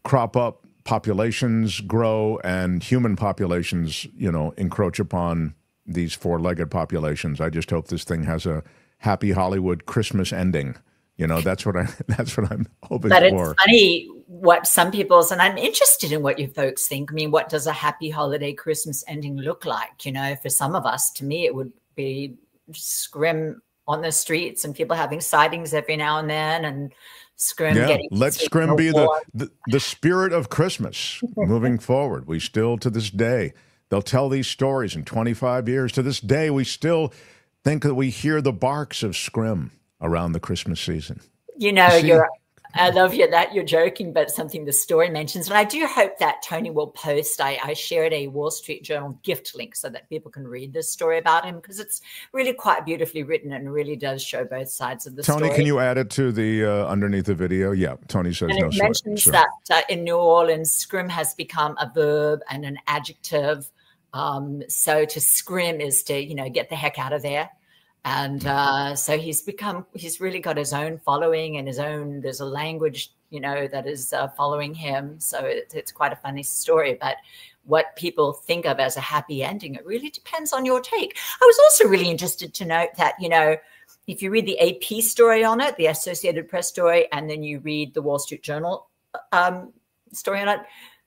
crop up, populations grow, and human populations, you know, encroach upon these four-legged populations. I just hope this thing has a happy Hollywood Christmas ending. You know, that's what I'm hoping but for. It's funny what some people's, and I'm interested in what you folks think. I mean, what does a happy holiday Christmas ending look like? You know, for some of us, to me, it would be Scrim on the streets and people having sightings every now and then, and Scrim getting. Let Scrim be the spirit of Christmas moving forward. We still, to this day, They'll tell these stories in 25 years. To this day, we still think that we hear the barks of scrim around the Christmas season. You know, I love you that you're joking, but something the story mentions. And I do hope that Tony will post. I shared a Wall Street Journal gift link so that people can read this story about him, because it's really quite beautifully written and really does show both sides of the story. Tony, can you add it to the underneath the video? Yeah, Tony says and no. It mentions that in New Orleans, scrim has become a verb and an adjective. So to scrim is to, you know, get the heck out of there. And so he's really got his own following and there's a language, you know, that is following him. So it's quite a funny story. But what people think of as a happy ending, it really depends on your take. I was also really interested to note that, you know, if you read the AP story on it, the Associated Press story, and then you read the Wall Street Journal story on it,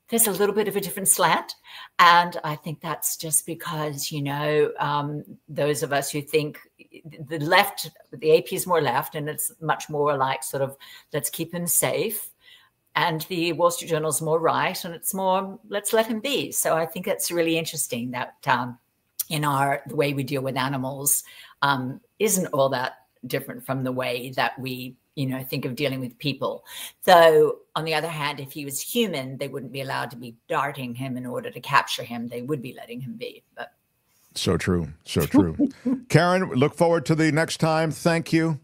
there's a little bit of a different slant. And I think that's just because, you know, those of us who think the left, the AP is more left, and it's much more like sort of, let's keep him safe. And the Wall Street Journal is more right, and it's more, let's let him be. So I think it's really interesting that in the way we deal with animals isn't all that different from the way that we, you know, think of dealing with people. Though, on the other hand, if he was human, they wouldn't be allowed to be darting him in order to capture him. They would be letting him be. But so true. So true. Karen, look forward to the next time. Thank you.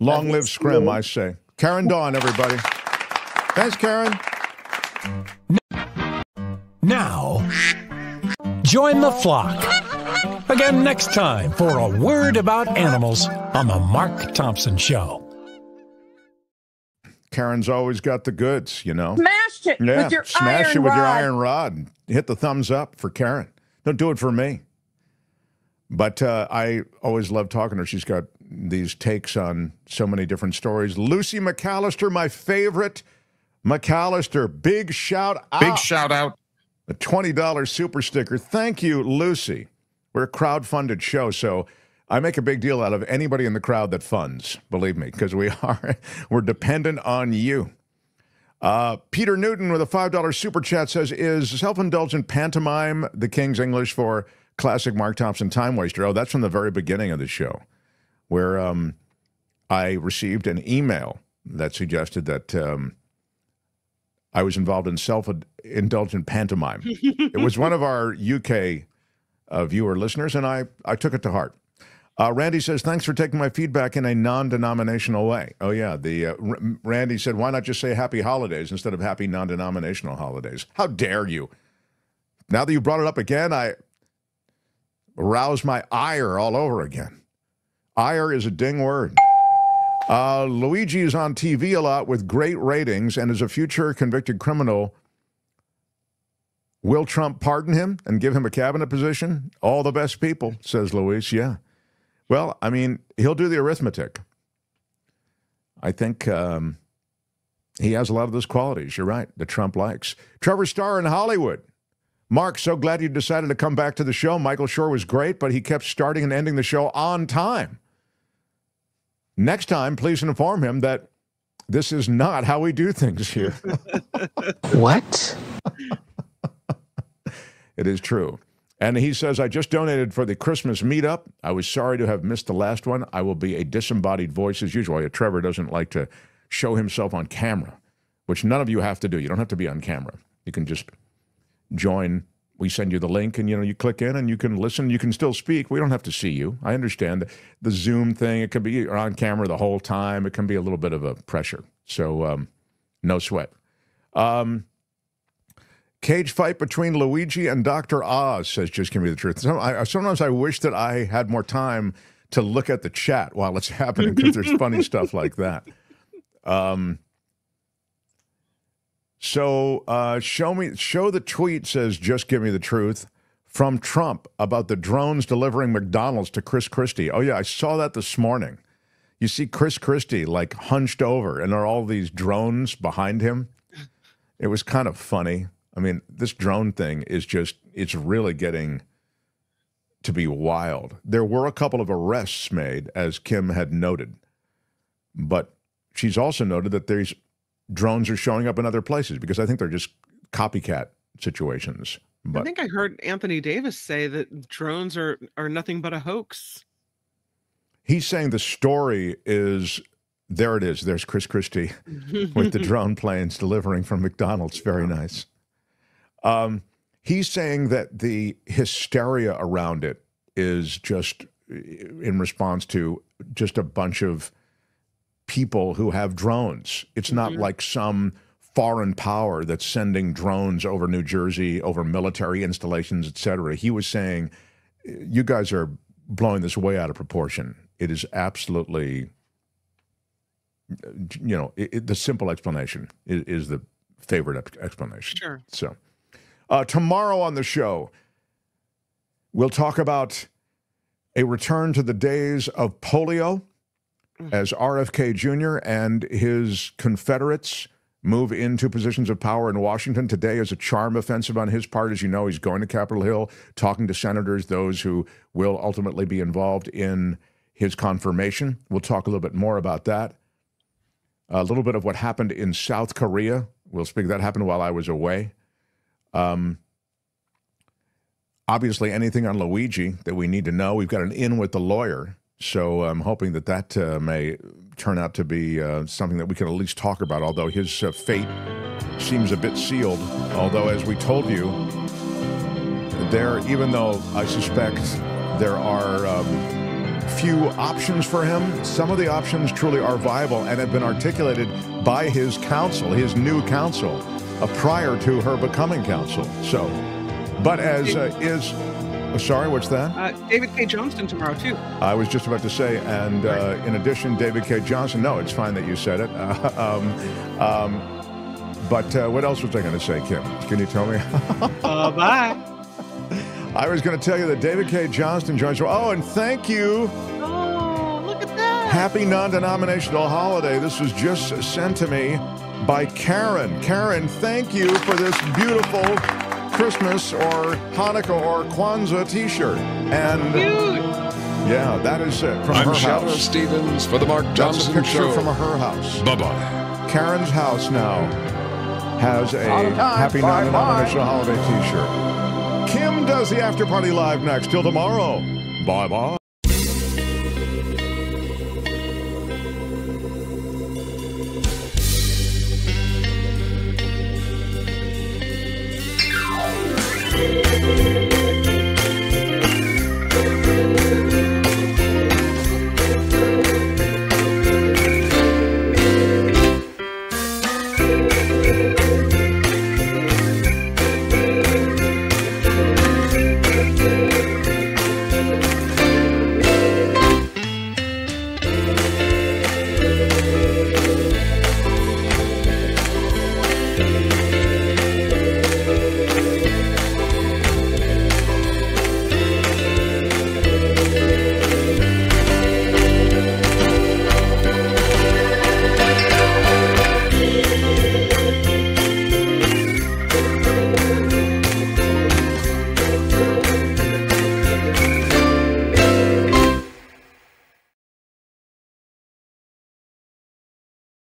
Long live scrim, I say. Karen Dawn, everybody. Thanks, Karen. Now, join the flock. Again next time for A Word About Animals on The Mark Thompson Show. Karen's always got the goods, you know. Smash it with your smash it with rod. your iron rod. Hit the thumbs up for Karen. Don't do it for me. But I always love talking to her. She's got these takes on so many different stories. Lucy McAllister, my favorite McAllister. Big shout out. Big shout out. A $20 super sticker. Thank you, Lucy. We're a crowd-funded show, so I make a big deal out of anybody in the crowd that funds, believe me, because we're dependent on you. Peter Newton with a $5 super chat says, is self-indulgent pantomime the King's English for classic Mark Thompson time waster? Oh, that's from the very beginning of the show, where I received an email that suggested that I was involved in self-indulgent pantomime. It was one of our UK viewer listeners, and I took it to heart. Randy says, thanks for taking my feedback in a non-denominational way. Oh, yeah. Randy said, why not just say happy holidays instead of happy non-denominational holidays? How dare you? Now that you brought it up again, I arouse my ire all over again. Ire is a ding word. Luigi is on TV a lot with great ratings and is a future convicted criminal. Will Trump pardon him and give him a cabinet position? All the best people, says Luis. Yeah. Well, I mean, he'll do the arithmetic. I think he has a lot of those qualities, you're right, that Trump likes. Trevor Starr in Hollywood. Mark, so glad you decided to come back to the show. Michael Schur was great, but he kept starting and ending the show on time. Next time, please inform him that this is not how we do things here. What? It is true. And he says, I just donated for the Christmas meetup. I was sorry to have missed the last one. I will be a disembodied voice as usual. Trevor doesn't like to show himself on camera, which none of you have to do. You don't have to be on camera. You can just join. We send you the link, and you click in, and you can listen. You can still speak. We don't have to see you. I understand the Zoom thing. It can be you're on camera the whole time. It can be a little bit of a pressure. So no sweat. Cage fight between Luigi and Dr. Oz, says just give me the truth. Sometimes I wish that I had more time to look at the chat while it's happening, because there's funny stuff like that. Show the tweet, says just give me the truth, from Trump about the drones delivering McDonald's to Chris Christie. Oh, yeah, I saw that this morning. You see Chris Christie like hunched over, and there are all these drones behind him. It was kind of funny. I mean, this drone thing is it's really getting to be wild. There were a couple of arrests made, as Kim had noted, but she's also noted that these drones are showing up in other places, because I think they're just copycat situations. But I think I heard Anthony Davis say that drones are nothing but a hoax. He's saying the story is, there it is. There's Chris Christie with the drone planes delivering from McDonald's. Very nice. He's saying that the hysteria around it is just in response to just a bunch of people who have drones. It's not like some foreign power that's sending drones over New Jersey, over military installations, etc. He was saying, you guys are blowing this way out of proportion. It is absolutely, you know, the simple explanation is the favorite explanation. Sure. So tomorrow on the show, we'll talk about a return to the days of polio as RFK Jr. and his Confederates move into positions of power in Washington. Today is a charm offensive on his part. As you know, he's going to Capitol Hill, talking to senators, those who will ultimately be involved in his confirmation. We'll talk a little bit more about that. A little bit of what happened in South Korea. We'll speak. That happened while I was away. Obviously, anything on Luigi that we need to know. We've got an in with the lawyer. So I'm hoping that that may turn out to be something that we can at least talk about, although his fate seems a bit sealed. Although, as we told you, even though I suspect there are few options for him, some of the options truly are viable and have been articulated by his counsel, his new counsel, prior to her becoming counsel. So, but as sorry, what's that? David K. Johnston tomorrow, too. I was just about to say, and in addition, David K. Johnston. No, it's fine that you said it. But what else was I going to say, Kim? Can you tell me? Bye. I was going to tell you that David K. Johnston joins. Oh, and thank you. Oh, look at that. Happy non-denominational holiday. This was just sent to me by Karen. Karen, thank you for this beautiful Christmas or Hanukkah or Kwanzaa t-shirt. And yeah, that is from her house. I'm Shadow Stevens for the Mark Thompson Show. That's a picture Show. from her house. Bye-bye. Karen's house now has a happy non-denominational holiday t-shirt. Kim does the after party live next. Till tomorrow. Bye-bye.